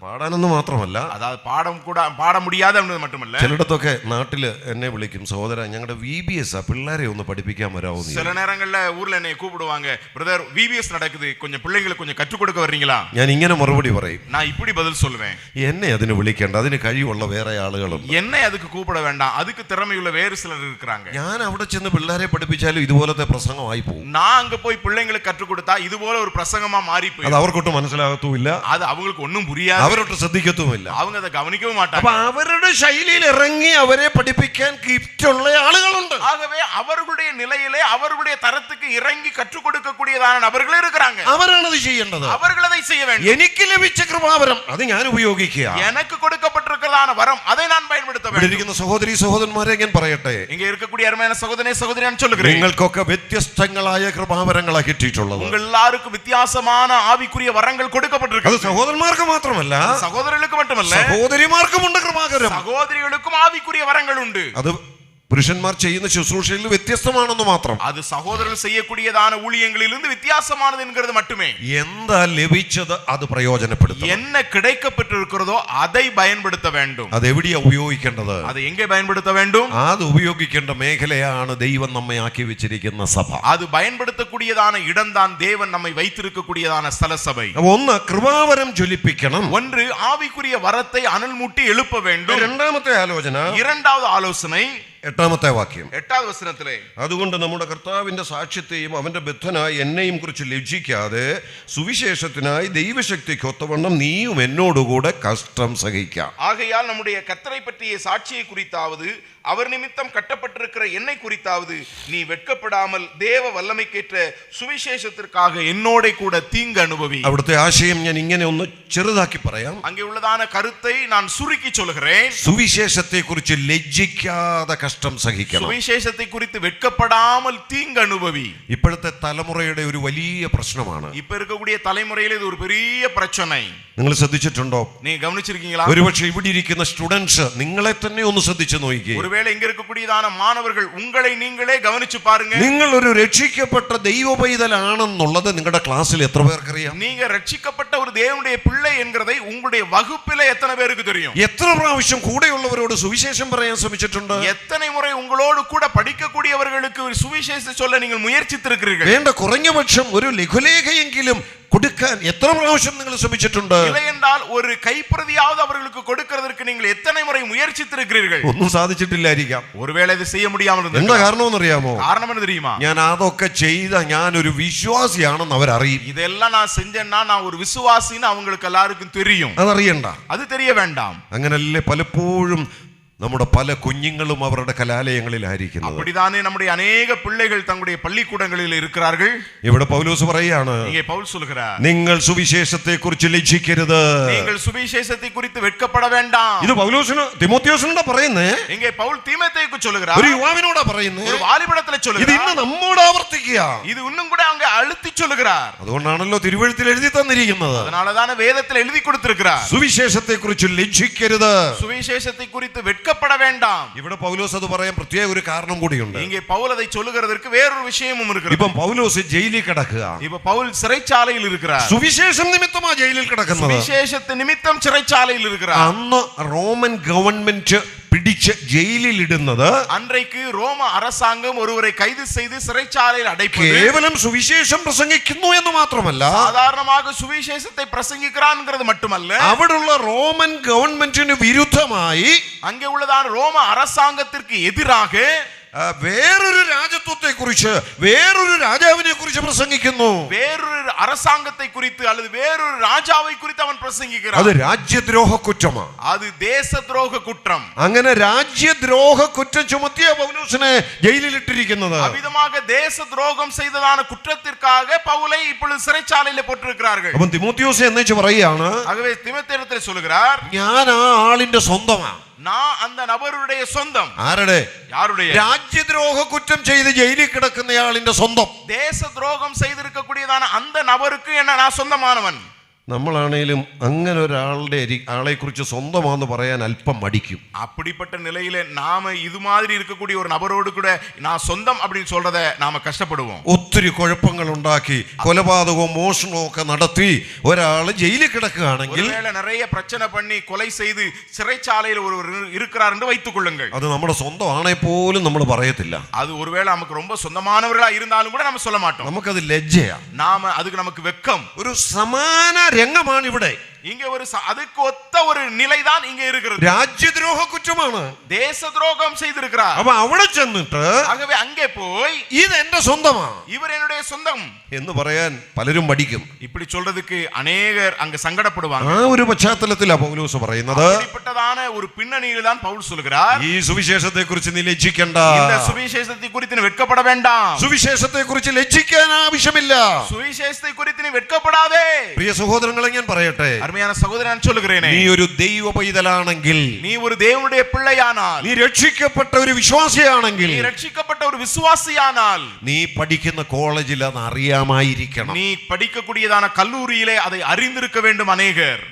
പാടാനെന്ന് മാത്രമല്ല, അതായത് പാട മുടിയാതെ மட்டுമല്ല. ചിലയിടത്തൊക്കെ നാട്ടില് എന്നെ വിളിക്കും, സഹോദര ഞങ്ങളുടെ VBS പിള്ളേരെ ഒന്ന് പഠിപ്പിക്കാൻ വരാമോ? சில நேரங்கள்ல ஊர்ல என்னை கூப்பிடுவாங்க, பிரதர் VBS நடக்குது, கொஞ்சம் பிள்ளைங்களுக்கு கொஞ்சம் கற்றுக் கொடுக்க வர்றீங்களா? ഞാൻ ഇങ്ങനെ മറുപടി പറയും, நான் இப்படி பதில் சொல்லுவேன், എന്നെ അതിന് വിളിക്കേണ്ട, അതിന് കഴിവുള്ള വേറെ ആളുകളുണ്ട്. என்னை அதுக்கு கூப்பிட வேண்டாம், அதுக்கு திறமையுள்ள வேறு சிலர் இருக்கிறாங்க. ഞാൻ അവിടെ ചെന്ന് പിള്ളേരെ പഠിപ്പിച്ചാലും ഇതുപോലത്തെ പ്രസംഗമായി പോകും. நான் அங்க போய் பிள்ளைங்களுக்கு கற்றுக் கொடுத்தா இது போல ஒரு பிரசங்கமா மாறி போய் അത് അവർക്കൊട്ടും മനസ്സിലാകത്തുമില്ല, அது அவங்களுக்கு ஒண்ணும் புரியாது, അവരൊട്ട് ശ്രദ്ധിക്കത്തുമില്ല, அவங்க அதை கவனிக்கவும் மாட்டாங்க. അപ്പൊ അവരുടെ ശൈലിയിൽ ഇറങ്ങി അവരെ പഠിപ്പിക്കാൻ ഗിഫ്റ്റ് ഉള്ള ആളുകളുണ്ട്. ஆகவே அவர்களுடைய நிலையிலே அவர்களுடைய தரத்துக்கு இறங்கி கற்றுக் கொடுக்கக்கூடியதான நபர்கள் இருக்கிறாங்க. അവരാണ് അത് ചെയ്യേണ്ടത്. அவர்கள் அதை செய்ய வேண்டும். എനിക്ക് ലഭിച്ച കൃപാവരം അത് ഞാൻ ഉപയോഗിക്കുക. எனக்கு கொடுக்கப்பட்டிருக்கிறதான வரம் அதை நான் பயன்படுத்த வேண்டும். ഇരിക്കുന്ന സഹോദരി സഹോദരന്മാരെ ഞാൻ പറയട്ടെ, இங்க இருக்கக்கூடிய அருமையான சகோதரனே சகோதரி நான் சொல்லுகிறேன், നിങ്ങൾക്കൊക്കെ വ്യത്യസ്തങ്ങളായ കൃപാവരങ്ങളാ കിട്ടിയിട്ടുള്ളത്. உங்கள் எல்லாருக்கும் வித்தியாசமான ஆவிக்குரிய வரங்கள் கொடுக்கப்பட்டிருக்கிறது. അത് സഹോദരന്മാർക്ക് മാത്രമല്ല, சகோதரர்களுக்கு மட்டுமல்ல, സഹോദരിമാർക്കുമുണ്ട് കൃപാവരം. சகோதரிகளுக்கும் ஆவிக்குரிய வரங்கள் உண்டு. അത് പുരുഷന്മാർ ചെയ്യുന്ന ശുശ്രൂഷയിൽ വ്യത്യസ്തമാണെന്ന് മാത്രം. அது சகோதரர்கள் செய்யக்கூடியதான ஊழியங்களிலிருந்து வித்தியாசமானது என்கிறது மட்டுமே. എന്താ ലഭിച്ചത് അത് പ്രയോജനപ്പെടുത്തണം. என்ன கிடைக்கப்பட்டிருக்கிறதோ அதை பயன்படுத்த வேண்டும். അത് എവിടെയാ ഉപയോഗിക്കേണ്ടത്? அதை എங்கே பயன்படுத்த வேண்டும்? അത് ഉപയോഗിക്കേണ്ട മേഖലയാണ് ദൈവം നമ്മെ ആക്കി വെച്ചിരിക്കുന്ന സഭ. அது பயன்படுத்தக்கூடியதான இடம்தான் தேவன் நம்மை வைத்திருக்கக்கூடியதான ஸ்தல சபை. ഒന്ന് കൃപാവരം ജ്വലിപ്പിക്കണം. ஒன்று ஆவிக்குரிய வரத்தை அனல் மூட்டி எழுப்ப வேண்டும். രണ്ടാമത്തെ ആലോചന, இரண்டாவது ஆலோசனை 8ാമത്തെ വാക്യം, 8வது വചനത്തിലെ, അതുകൊണ്ട് നമ്മുടെ കർത്താവിന്റെ സാക്ഷ്യത്തെയും അവന്റെ ബദ്ധനായി എന്നെയും കുറിച്ച് ലജ്ജിക്കാതെ സുവിശേഷത്തിനായി ദൈവശക്തിക്ക് ഒത്തവണ്ണം നീയും എന്നോടുകൂടെ കഷ്ടം സഹിക്കാം. ஆகையால் நம்முடைய கர்த்தரை பற்றிய சாட்சியை குறித்தாவது அவர் நிமித்தம் கட்டப்பட்டிருக்கிற என்னை குறித்தாவது நீ வெட்கப்படாமல் தேவ வல்லமைக்கேற்ற சுவிசேஷத்திற்காக என்னோட கூட தீங்கு அனுபவி. അവിടുത്തെ ആശയം ഞാൻ ഇങ്ങനെ ഒന്ന് ചെറുതാക്കി പറയാം. அங்கே உள்ளதான கருத்தை நான் சுருக்கி சொல்கிறேன். സുവിശേഷത്തെ കുറിച്ച് ലജ്ജിക്കാതെ കഷ്ടം സഹിക്കണം. സുവിശേഷത്തെ കുറിച്ച് വെட்கப்படாமல் தீங்கு அனுபவி. ഇപ്പോഴത്തെ തലമുറയുടെ ഒരു വലിയ പ്രശ്നമാണ്. இப்ப இருக்கக்கூடிய தலைமுறையில் இது ஒரு பெரிய பிரச்சனை. നിങ്ങൾ ശ്രദ്ധിച്ചിട്ടുണ്ടോ? നീ ഗവനിച്ചിരിക്കீங்களா? ഒരുപക്ഷെ ഇവിടെ ഇരിക്കുന്ന സ്റ്റുഡൻസ് നിങ്ങളെ തന്നെ ഒന്ന് ശ്രദ്ധിച്ചു നോക്കിക്കേ. ஒருவேளை இங்க இருக்கக்கூடியதான மாணவர்கள் உங்களை நீங்களே கவனிச்சு பாருங்க. നിങ്ങൾ ഒരു രക്ഷിക്കപ്പെട്ട ദൈവ പൈതലാണെന്നുള്ളത് നിങ്ങളുടെ ക്ലാസ്സിൽ എത്ര പേർക്കറിയാം? நீங்க ரட்சிக்கப்பட்ட ஒரு தேவனுடைய பிள்ளை என்கிறதை உங்களுடைய வகுப்பில எத்தனை பேருக்கு தெரியும்? എത്ര പ്രാവശ്യം കൂടെയുള്ളവരോട് സുവിശേഷം പറയാൻ ശ്രമിച്ചിട്ടുണ്ട്? எத்தனை முறை உங்களோடு கூட படிக்கக்கூடியவர்களுக்கு சுவிசேஷம் சொல்ல நீங்கள் முயற்சித்திருக்கிறீர்கள்? വേണ്ട കുറഞ്ഞപക്ഷം ഒരു ലഘുലേഖയെങ്കിലും கொடுക്കാൻ എത്ര പ്രാവശ്യം നിങ്ങൾ ശ്രമിച്ചിട്ടുണ്ട്? இல்லை என்றால் ஒரு கைப்பிரதியாவது அவர்களுக்கு கொடுக்கிறதற்கு நீங்கள் எத்தனை முறை முயற்சித்திருக்கிறீர்கள்? ഒന്നും സാധിച്ചിട്ടില്ലായിരിക്കാം. ஒருவேளை ഇത് செய்ய முடியாமல் എന്താ இருந்திருக்கலாம். കാരണമെന്ന് അറിയാമോ? காரணம் என்ன தெரியுமா? ഞാൻ അതൊക്കെ ചെയ്ത ഞാനൊരു വിശ്വാസിയാണെന്ന് അവരറിയും. இதெல்லாம் நான் செஞ்சேன்னா நான் ஒரு விசுவாசின்னு அவங்களுக்கு எல்லாருக்கும் தெரியும். അതറിയണ്ട, அது தெரிய வேண்டாம். അങ്ങനല്ലേ പലപ്പോഴും നമ്മുടെ പല കുഞ്ഞുങ്ങളും അവരുടെ കലാലയങ്ങളിലായിരിക്കുന്നത്. அப்படிதானே நம்முடைய अनेक பிள்ளைகள் தங்களுடைய பள்ளிக்கூடங்களில் இருக்கிறார்கள். ഇവിടെ പൗലോസ് പറയാണ്, இங்கே பவுல் சொல்கிறார், നിങ്ങൾ സുവിശേഷത്തെ കുറിച്ച് ലജ്ജിക്കരുത്. நீங்கள் சுவிசேஷத்தை குறித்து வெட்கப்பட வேண்டாம். ഇത് പൗലോസിന് തിമോത്തിയോസിനോടാ പറയുന്നേ. இங்கே பவுல் தீமோத்தேயுக்கு சொல்கிறார், ഒരു യുവാവിനോടാ പറയുന്നേ. ஒரு வாலிபனிடத்தில் ഇത് சொல்கிறார். ഇന്ന് നമ്മോട് ആവർത്തിക്കുക. இது இன்னும் கூட அவங்க அழுத்தி சொல்கிறார். അതുകൊണ്ടാണല്ലോ തിരുവെഴുത്തിൽ എഴുതി തന്നിരിക്കുന്നത്. அதனாலதான் வேதத்தில் எழுதி கொடுத்திருக்கிறார், സുവിശേഷത്തെ കുറിച്ച് ലജ്ജിക്കരുത്. சுவிசேஷத்தை குறித்து வெட்கப்பட வேண்டாம். ഇവിടെ പൗലോസ് അത് പറയാൻ പ്രത്യേക ഒരു കാരണം കൂടിയുണ്ട്. இங்கே பவுல் அதை சொல்லுகிறதற்கு வேறொரு விஷயமும் இருக்கிறது. ഇപ്പം പൗലോസ് ജയിലിൽ കിടക്കുക. இப்ப பவுல் சிறைச்சாலையில் இருக்கிறார். സുവിശേഷം നിമിത്തമാ ജയിലിൽ കിടക്കുന്നത്. சுவிசேஷத்து நிமித்தம் சிறைச்சாலையில் இருக்கிறார். അന്ന് റോമൻ ഗവൺമെന്റ് പിടിച്ച് ജയിലിൽ ഇടുന്നത് அன்றைக்கு ரோம அரசாங்கம் ஒருவரை கைது செய்து சிறைச்சாலையில் அடைப்பது കേവലം സുവിശേഷം പ്രസംഗിക്കുന്നു എന്ന് മാത്രമല്ല, சாதாரணமாக சுவிசேஷத்தை பிரசங்கிக்கிறான்ங்கிறது மட்டுமல்ல, അവിടുള്ള റോമൻ ഗവൺമെന്റിന് വിരുദ്ധമായി அங்கே உள்ளதான ரோம அரசாங்கத்திற்கு எதிராக വേറൊരു രാജ്യത്വത്തെ കുറിച്ച്, വേറൊരു രാജാവിനെ കുറിച്ച് പ്രസംഗിക്കുന്നു. വേറൊരു அரசாங்கத்தை குறித்து அல்லது வேறொரு ராஜாவை குறித்து அவன் பிரசங்கிக்கிறான். അത് രാജ്യദ്രോഹ കുറ്റമാണ്. அது தேசദ്രോഹ குற்றம். അങ്ങനെ രാജ്യദ്രോഹ കുറ്റം ചുമത്തിയ പൗലോസിനെ ജയിലിലിട്ടിരിക്കുന്നത്. அவ்விதமாக தேச துரோகம் செய்ததான குற்றத்திற்காக பவுலை இப்பொழுது சிறைச்சாலையில போட்டிருக்கிறார்கள். അപ്പം തിമോത്തിയോസ് എന്നേച്ച് പറയുകയാണ്, ஆகவே தீமோத்தேயுவிடத்தில் சொல்கிறார், ഞാൻ ആ ആളിന്റെ സ്വന്തമാണ്. நான் அந்த நபருடைய சொந்தம். ആരുടെ? யாருடைய? രാജ്യദ്രോഹ കുറ്റം ചെയ്ത് ജയിലിൽ കിടക്കുന്നയാളിന്റെ സ്വന്തം. தேச துரோகம் செய்திருக்கக்கூடியதான அந்த நபருக்கு என்ன நான் சொந்தமானவன். നമ്മളാണേലും അങ്ങനെ ആളെ കുറിച്ച് സ്വന്തമാണെന്ന് പറയാൻ അല്പം മടിക്കും. அப்படிப்பட்ட நிலையில நாம இது மாதிரி இருக்கக்கூடிய ஒரு நபரோடு கூட நான் சொந்தம் அப்படின்னு சொல்றத நாம கஷ்டப்படுவோம். ഒത്തിരി കുഴപ്പങ്ങൾ ഉണ്ടാക്കി കൊലപാതകവും മോഷണവും ഒക്കെ നടത്തി ഒരാൾ ജയിലിൽ കിടക്കുകയാണെങ്കിൽ, ஒருவேளை நிறைய பிரச்சனை பண்ணி கொலை செய்து சிறைச்சாலையில் ஒருவர் இருக்கிறார் என்று வைத்துக் கொள்ளுங்கள். അത് നമ്മുടെ സ്വന്തം ആണെ പോലും നമ്മൾ പറയത്തില്ല. அது ஒருவேளை நமக்கு ரொம்ப சொந்தமானவர்களா இருந்தாலும் கூட நம்ம சொல்ல மாட்டோம். നമുക്കത് ലജ്ജയാ. நாம அதுக்கு நமக்கு வெட்கம். ഒരു സമാന രംഗമാണ് ഇവിടെ. இங்க ஒரு அதுக்கு ஒத்த ஒரு நிலைதான் இங்க இருக்கிறது. രാജ്യദ്രോഹ കുറ്റമാണ്. தேச துரோகம் செய்திருக்கிறார். അപ്പൊ അവിടെ ചെന്നിട്ട് ஆகவே அங்கே போய் ഇത് എന്റെ സ്വന്തമാ, இவர் என்னுடைய சொந்தம் എന്ന് പറയാൻ പലരും മടിക്കും. இப்படி சொல்றதுக்கு அநேகர் அங்க சங்கடப்படுவாங்க. ആ ഒരു പശ്ചാത്തലത്തിലാണ് പൗലോസ് പറയുന്നത്. அப்படிப்பட்டதான ஒரு பின்னணியில் தான் பவுல் சொல்கிறார், ഈ സുവിശേഷത്തെ കുറിച്ച് നീ ലജ്ജിക്കണ്ട. இந்த சுவிசேஷத்தை குறித்து நீ வெட்கப்பட வேண்டாம். സുവിശേഷത്തെ കുറിച്ച് ലജ്ജിക്കാൻ ആവശ്യമില്ല. சுவிசேஷத்தை குறித்து நீ வெட்கப்படாதே. പ്രിയ സഹോദരങ്ങളെ, ഞാൻ പറയട്ടെ, அருமையான சகோதரன், நான் சொல்லுகிறேனே, നീ ഒരു ദൈവ പൈതലാണെങ്കിൽ, நீ ஒரு தேவனுடைய பிள்ளையானால், നീ രക്ഷിക്കപ്പെട്ട ഒരു വിശ്വാസിയാണെങ്കിൽ, நீ ரட்சிக்கப்பட்ட ஒரு விசுவாசியானால், നീ പഠിക്കുന്ന കോളേജിൽ അത് അറിയാമായിരിക്കണം. நீ படிக்கக்கூடியதான கல்லூரியிலே அதை அறிந்திருக்க வேண்டும். அநேகர்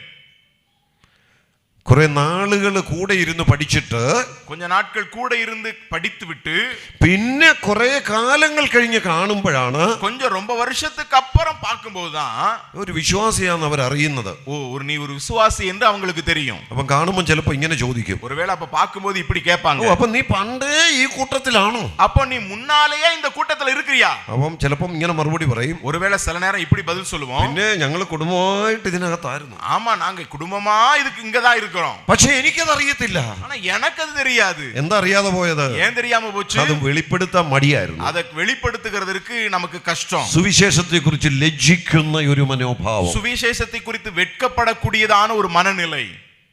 കുറെ നാളുകൾ കൂടെ ഇരുന്ന് പഠിച്ചിട്ട്, கொஞ்ச நாட்கள் கூட இருந்து படித்து விட்டு, പിന്നെ കുറെ കാലങ്ങൾ കഴിഞ്ഞ് കാണുമ്പോഴാണ് கொஞ்சம் ரொம்ப வருஷத்துக்கு அப்புறம் பார்க்கும்போதுதான் ഒരു വിശ്വാസിയാണെന്ന് അവർ അറിയുന്നത്. ஓ, நீ ஒரு விசுவாசி என்று அவங்களுக்கு தெரியும். അപ്പം കാണുമ്പോൾ ചിലപ്പോൾ ഇങ്ങനെ ചോദിക്കും, ஒருவேளை அப்ப பார்க்கும்போது இப்படி கேட்பாங்க, അപ്പൊ നീ പണ്ടേ ഈ കൂട്ടത്തിലാണോ? அப்போ நீ முன்னாலேயே இந்த கூட்டத்துல இருக்கிறியா? അപ്പം ചിലപ്പം ഇങ്ങനെ മറുപടി പറയും. ஒருவேளை சில நேரம் இப்படி பதில் சொல்லுவோம், പിന്നെ ഞങ്ങൾ കുടുംബമായിട്ട് ഇതിനകത്തായിരുന്നു. ஆமா, நாங்க குடும்பமா இதுக்கு இங்கதான் இருக்கிறோம். പക്ഷെ എനിക്കത് അറിയത്തില്ല. ஆனா எனக்கு அது தெரியாது. എന്താ അറിയാതെ പോയത്? ஏன் தெரியாம போச்சு? അത് വെളിപ്പെടുത്താൻ മടിയായിരുന്നു. அதை வெளிப்படுத்துகிறதுக்கு நமக்கு கஷ்டம். സുവിശേഷത്തെ കുറിച്ച് ലജ്ജിക്കുന്ന ഒരു മനോഭാവം, சுவிசேஷத்தை குறித்து வெட்கப்படக்கூடியதான ஒரு மனநிலை.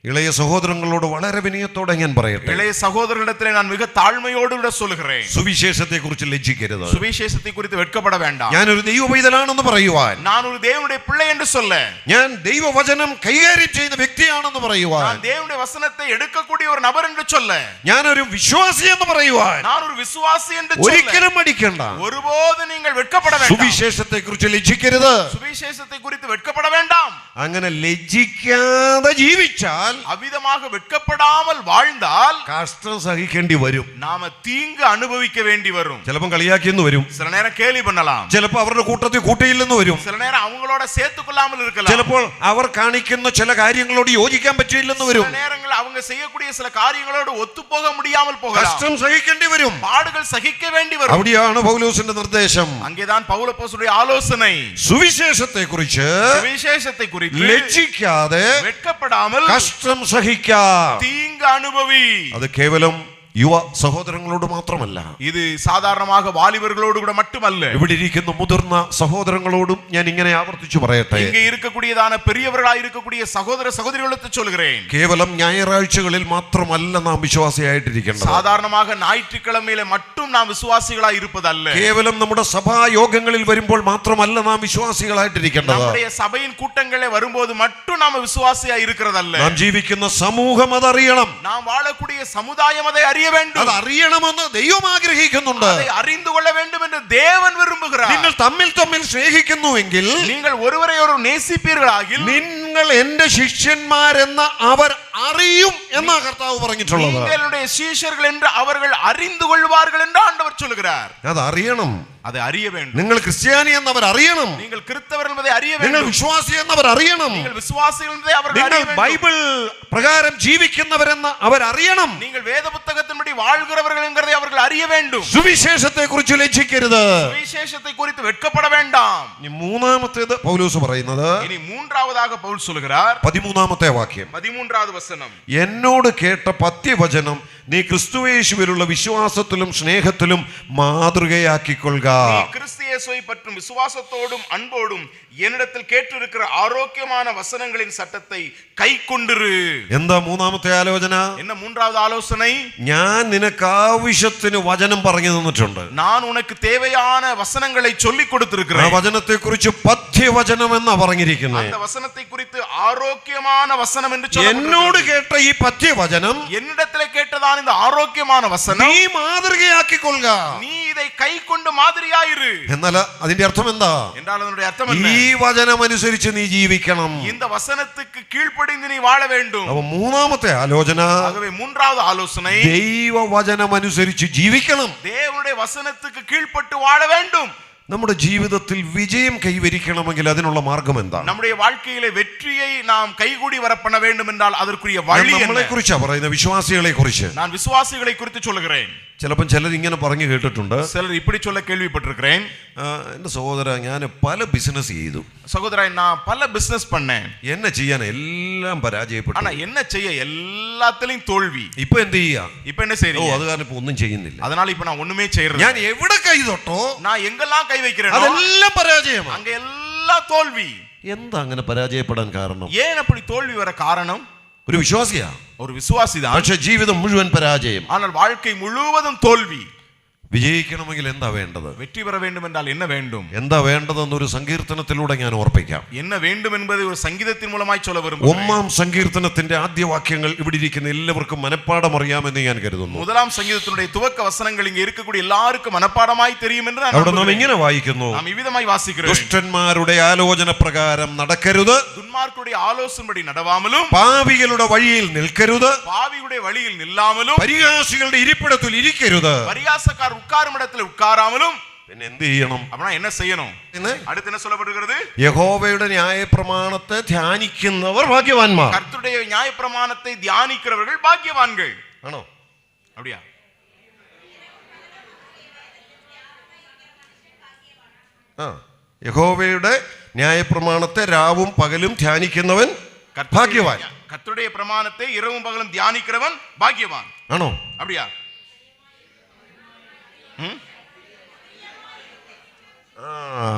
ഇളയ സഹോദരങ്ങളോട് വളരെ വിനയത്തോടെ ഞാൻ പറയട്ടെ, இளைய சகோதரனிடத்திலே நான் மிக தாழ்மையோடு கூட சொல்கிறேன், സുവിശേഷത്തെ കുറിച്ച് ലജ്ജിക്കരുത്. சுவிசேஷத்தை குறித்து வெட்கப்பட வேண்டாம். ഞാനൊരു ദൈവ പൈതലാണെന്ന് പറയുവാൻ, நான் ஒரு தேவனுடைய பிள்ளை என்று சொல்ல, ഞാൻ ദൈവവചനം കൈകാര്യം ചെയ്യുന്ന വ്യക്തിയാണെന്ന് പറയുവാൻ, நான் தேவனுடைய வசனத்தை எடுக்கக்கூடிய ஒரு நபர் என்று சொல்ல, ഞാനൊരു വിശ്വാസി എന്ന് പറയുവാൻ நான் ஒரு விசுவாசி என்று சொல்ல ഒരിക്കലും മടിക്കണ്ട. ஒருபோது நீங்கள் வெட்கப்பட வேண்டாம். സുവിശേഷത്തെ കുറിച്ച് ലജ്ജിക്കരുത്. சுவிசேஷத்தை குறித்து வெட்கப்பட வேண்டாம். അങ്ങനെ ലജ്ജിക്കാതെ ജീവിച്ചാൽ, அவ்விதமாக வெட்கப்படாமல் வாழ்ந்தால் കഷ്ടം സഹിക്കേണ്ടി വരും. நாம தீங்கு அனுபவிக்க வேண்டி வரும். ചിലപ്പോൾ കളിയാക്കിയെന്ന് വരും, சில நேரம் கேலி பண்ணலாம், ചിലപ്പോൾ അവരുടെ കൂട്ടത്തിൽ കൂട്ടിയില്ലെന്ന് വരും, சில நேரம் அவங்களோட சேர்த்து கொள்ளாமல் இருக்கலாம், ചിലപ്പോൾ അവർ കാണിക്കുന്ന ചില കാര്യങ്ങളോട് യോജിക്കാൻ പറ്റിയില്ലെന്ന് വരും. சில நேரங்கள் அவங்க செய்யக்கூடிய சில காரியங்களோடு ஒத்து போக முடியாமல் போகலாம், കഷ്ടം സഹിക്കേണ്ടി വരും. பாடுகள் சகிக்க வேண்டி வரும். അവിടെയാണ് പൗലോസിന്റെ നിർദ്ദേശം. அங்கேதான் பவுலப்போஸ்தலனுடைய ஆலோசனை, സുവിശേഷത്തെ കുറിച്ച് சுவிசேஷத்தை குறித்து ലജ്ജിക്കാതെ வெட்கப்படாமல் കഷ്ടം സഹിക്കാം. தீங்கு அனுபவி. അത് കേവലം യുവ സഹോദരങ്ങളോട് മാത്രമല്ല, இது சாதாரணமாக வாலிபர்களோடு கூட மட்டுமல்ல, ഇവിടെ ഇരിക്കുന്ന മുതിർന്ന സഹോദരങ്ങളോടും ഞാൻ ഇങ്ങനെ ആവർത്തിച്ചു പറയട്ടെ. இங்கே இருக்கக்கூடியதான பெரியவர்களாய் இருக்கக்கூடிய சகோதர சகோதரிகளுக்கு சொல்கிறேன், കേവലം ഞായറാഴ്ചകളിൽ മാത്രമല്ല നാം വിശ്വാസിയായിട്ടിരിക്കേണ്ടത്. சாதாரணமாக ஞாயிற்றுக்கிழமையில மட்டும் நாம் விசுவாசிகளாய் இருப்பதல்ல, കേവലം നമ്മുടെ സഭായോഗങ്ങളിൽ വരുമ്പോൾ മാത്രമല്ല നാം വിശ്വാസികളായിട്ടിരിക്കേണ്ടത്. நம்முடைய சபையின் கூட்டங்களே வரும்போது மட்டும் நாம விசுவாசியாய் இருக்கிறதல்ல, നാം ജീവിക്കുന്ന സമൂഹം അതറിയണം. நாம் வாழக்கூடிய சமுதாயம் அதை அறிய வேண்டும். അത് അറിയണമെന്ന് ദൈവം ആഗ്രഹിക്കുന്നുണ്ട്. அதை அறிந்து கொள்ள வேண்டும் என்று தேவன் விரும்புகிறார். നിങ്ങൾ തമ്മിൽ സ്നേഹിക്കുന്നുവെങ്കിൽ, நீங்கள் ஒருவரை ஒருவர் நேசிப்பீர்களாகில், നിങ്ങൾ എന്റെ ശിഷ്യന്മാരെന്ന് അവർ അറിയും എന്നാ കർത്താവ് പറഞ്ഞിട്ടുള്ളത്. நீங்களுடைய சீஷர்கள் என்று அவர்கள் அறிந்து கொள்வார்கள் என்று ஆண்டவர் சொல்கிறார். അത് അറിയണം. அதை அறிய வேண்டும். നിങ്ങൾ ക്രിസ്ത്യാനി എന്നവർ അറിയണം. நீங்கள் கிறிஸ்தவர்கள் என்பதை அறிய നിങ്ങൾ வேண்டும். വിശ്വാസി എന്നവർ അറിയണം. நீங்கள் விசுவாசிகள் என்பதை அவர்கள் அறிய നിങ്ങൾ வேண்டும். ബൈബിൾ പ്രകാരം ജീവിക്കുന്നവരെന്ന് അവർ അറിയണം. நீங்கள் வேத புத்தகத்தின்படி வாழ்கிறவர்கள் என்கிறதை அவர்கள் அறிய வேண்டும். സുവിശേഷത്തെ കുറിച്ച് ലജ്ജിക്കരുത്. சுவிசேஷத்தை குறித்து வெட்கப்பட வேண்டாம். മൂന്നാമത്തേത് പൗലോസ് പറയുന്നത്, இனி மூன்றாவதாக பவுல் சொல்கிறார், 13ാമത്തെ വാക്യം, 13வது வசனம், എന്നോട് കേട്ട പത്യവചനം നീ ക്രിസ്തുയേശുവിലുള്ള വിശ്വാസത്തിലും സ്നേഹത്തിലും മാതൃകയാക്കിക്കൊള്ളുക. நீ கிறிஸ்து இயேசுவை பற்றும் விசுவாசத்தோடும் அன்போடும் என்னிடத்தில் கேட்டிருக்கிற ஆரோக்கியமான வசனங்களின் சட்டத்தை கைக்கொண்டிரு. എന്താ മൂന്നാമത്തെ ആലോചന? என்ன மூன்றாவது ஆலோசனை? ഞാൻ നിനക്ക് ആവശ്യത്തിന് വചനം പറഞ്ഞു തന്നിട്ടുണ്ട്. நான் உனக்கு தேவையான வசனங்களை சொல்லி ആ கொடுத்திருக்கிறேன். വചനത്തെ കുറിച്ച് പഥ്യവചനം എന്നാ പറഞ്ഞിരിക്കുന്നത്. அந்த வசனத்தை குறித்து ஆரோக்கியமான வசனம் என்று എന്നോട് சொல்லப்பட்டிருக்கிறது. കേട്ട ഈ പഥ്യവചനം என்னிடத்திலே கேட்டதான இந்த ஆரோக்கியமான வசனம் നീ മാതൃകയാക്കിക്കൊള്ളുക. நீ இதை கைக்கொண்டு மாதிரியாயிரு. എന്നാൽ അതിന്റെ അർത്ഥം എന്താ? என்றால் அதனுடைய அர்த்தம் ഈ என்ன? വചനം അനുസരിച്ച് നീ ജീവിക്കണം. இந்த வசனத்துக்கு கீழ்ப்படிந்து நீ வாழ வேண்டும். അപ്പൊ മൂന്നാമത്തെ ആലോചന, ஆகவே மூன்றாவது ஆலோசனை, ദൈവവചനം അനുസരിച്ച് ജീവിക്കണം. தேவனுடைய வசனத்துக்கு கீழ்ப்பட்டு வாழ வேண்டும். നമ്മുടെ ജീവിതത്തിൽ വിജയം കൈവരിക്കണമെങ്കിൽ അതിനുള്ള മാർഗം എന്താണ്? நம்முடைய வாழ்க்கையிலே வெற்றியை நாம் கைகூடி வர பண்ண வேண்டும் என்றால் அதற்குரிய வழி നമ്മളെ என்ன? കുറിച്ചാ പറയുന്നത്, വിശ്വാസികളെ കുറിച്ച്. நான் விசுவாசிகளை குறித்து சொல்லுகிறேன். ചിലപ്പോൾ ചിലർ ഇങ്ങനെ പറഞ്ഞു കേട്ടിട്ടുണ്ട്, சிலர் இப்படி சொல்ல கேள்விப்பட்டிருக்கிறேன், എൻ്റെ സഹോദര ഞാൻ പല ബിസിനസ് ചെയ്തു, சகோதரன் நான் பல பிசினஸ் பண்ணேன், എന്നെ ചെയ്യാൻ എല്ലാം പരാജയപ്പെട്ടു, ஆனா என்ன செய்ய எல்லாத்திலையும் தோல்வி. ഇപ്പൊ എന്ത് ചെയ്യാ? இப்ப என்ன ഓ செய்றீங்க? അത് കാരണം ഇപ്പൊ ഒന്നും ചെയ്യുന്നില്ല. அதனால இப்ப நான் ஒண்ணுமே செய்யறது. ഞാൻ എവിടെ കൈ തൊട്ടോ நான் எங்கெல்லாம் கை வைக்கிறேனோ അതെല്ലാം പരാജയമാണ്. அங்க எல்லாம் தோல்வி. എന്താ അങ്ങനെ പരാജയപ്പെടാൻ കാരണം? ஏன் அப்படி தோல்வி வர காரணம்? ഒരു വിശ്വാസിയാ, ஒரு விசுவாசிதான், പക്ഷെ ജീവിതം മുഴുവൻ പരാജയം. ஆனால் வாழ்க்கை முழுவதும் தோல்வி. വിജയിക്കണമെങ്കിൽ എന്താ വേണ്ടത്? வெற்றி பெற வேண்டும் என்றால் என்ன வேண்டும்? എന്താ വേണ്ടതെന്നൊരു സങ്കീർത്തനത്തിലൂടെ ഞാൻ ഓർപ്പിക്കാം. என்ன வேண்டும் என்பதை ஒரு சங்கீதத்தின் மூலமாய் சொல்ல விரும்புகிறேன். ഒന്നാം സങ്കീർത്തനത്തിന്റെ ആദ്യ വാക്യങ്ങൾ ഇവിടെ ഇരിക്കുന്ന എല്ലാവർക്കും മനഃപ്പാഠം അറിയാമെന്ന് ഞാൻ കരുതുന്നു. முதலாம் சங்கீதத்தினுடைய துவக்க வசனங்கள் இங்கே இருக்கக்கூடிய எல்லாருக்கும் மனப்பாடமாய் தெரியும் என்று நான் അവിടെ നാം நம்புகிறேன். ഇങ്ങനെ വായിക്കുന്നു, நாம் இவ்விதமாய் வாசிக்கிறோம், ദുഷ്ടന്മാരുടെ ആലോചന പ്രകാരം നടക്കരുത്, துன்மார்க்கருடைய ஆலோசனைப்படி நடவாமலும், പാപികളുടെ വഴിയിൽ നിൽക്കരുത്, பாவியுடைய வழியில் நில்லாமலும், പരിഹാസികളുടെ ഇരിപ്പിടത്തിൽ ഇരിക്കരുത്. பரியாசக்கார் உட்காரும் இடத்தில் உட்காராமலும். പിന്നെ എന്ത് ചെയ്യണം? அப்படினா என்ன செய்யணும்? அடுத்து என்ன சொல்லப்படுகிறது? യഹോവയുടെ ന്യായപ്രമാണത്തെ ധ്യാനിക്കുന്നവർ ഭാഗ്യവാന്മാർ. கர்த்தருடைய நியாயப்பிரமாணத்தை தியானிக்கிறவர்கள் பாக்கியவான்கள். ആണോ? அப்படியா? യഹോവയുടെ ന്യായപ്രമാണത്തെ രാവും പകലും ധ്യാനിക്കുന്നവൻ ഭാഗ്യവാൻ. கர்த்தருடைய பிரமாணத்தை இரவும் பகலும் தியானிக்கிறவன் பாக்கியவான். ആണോ? அப்படியா?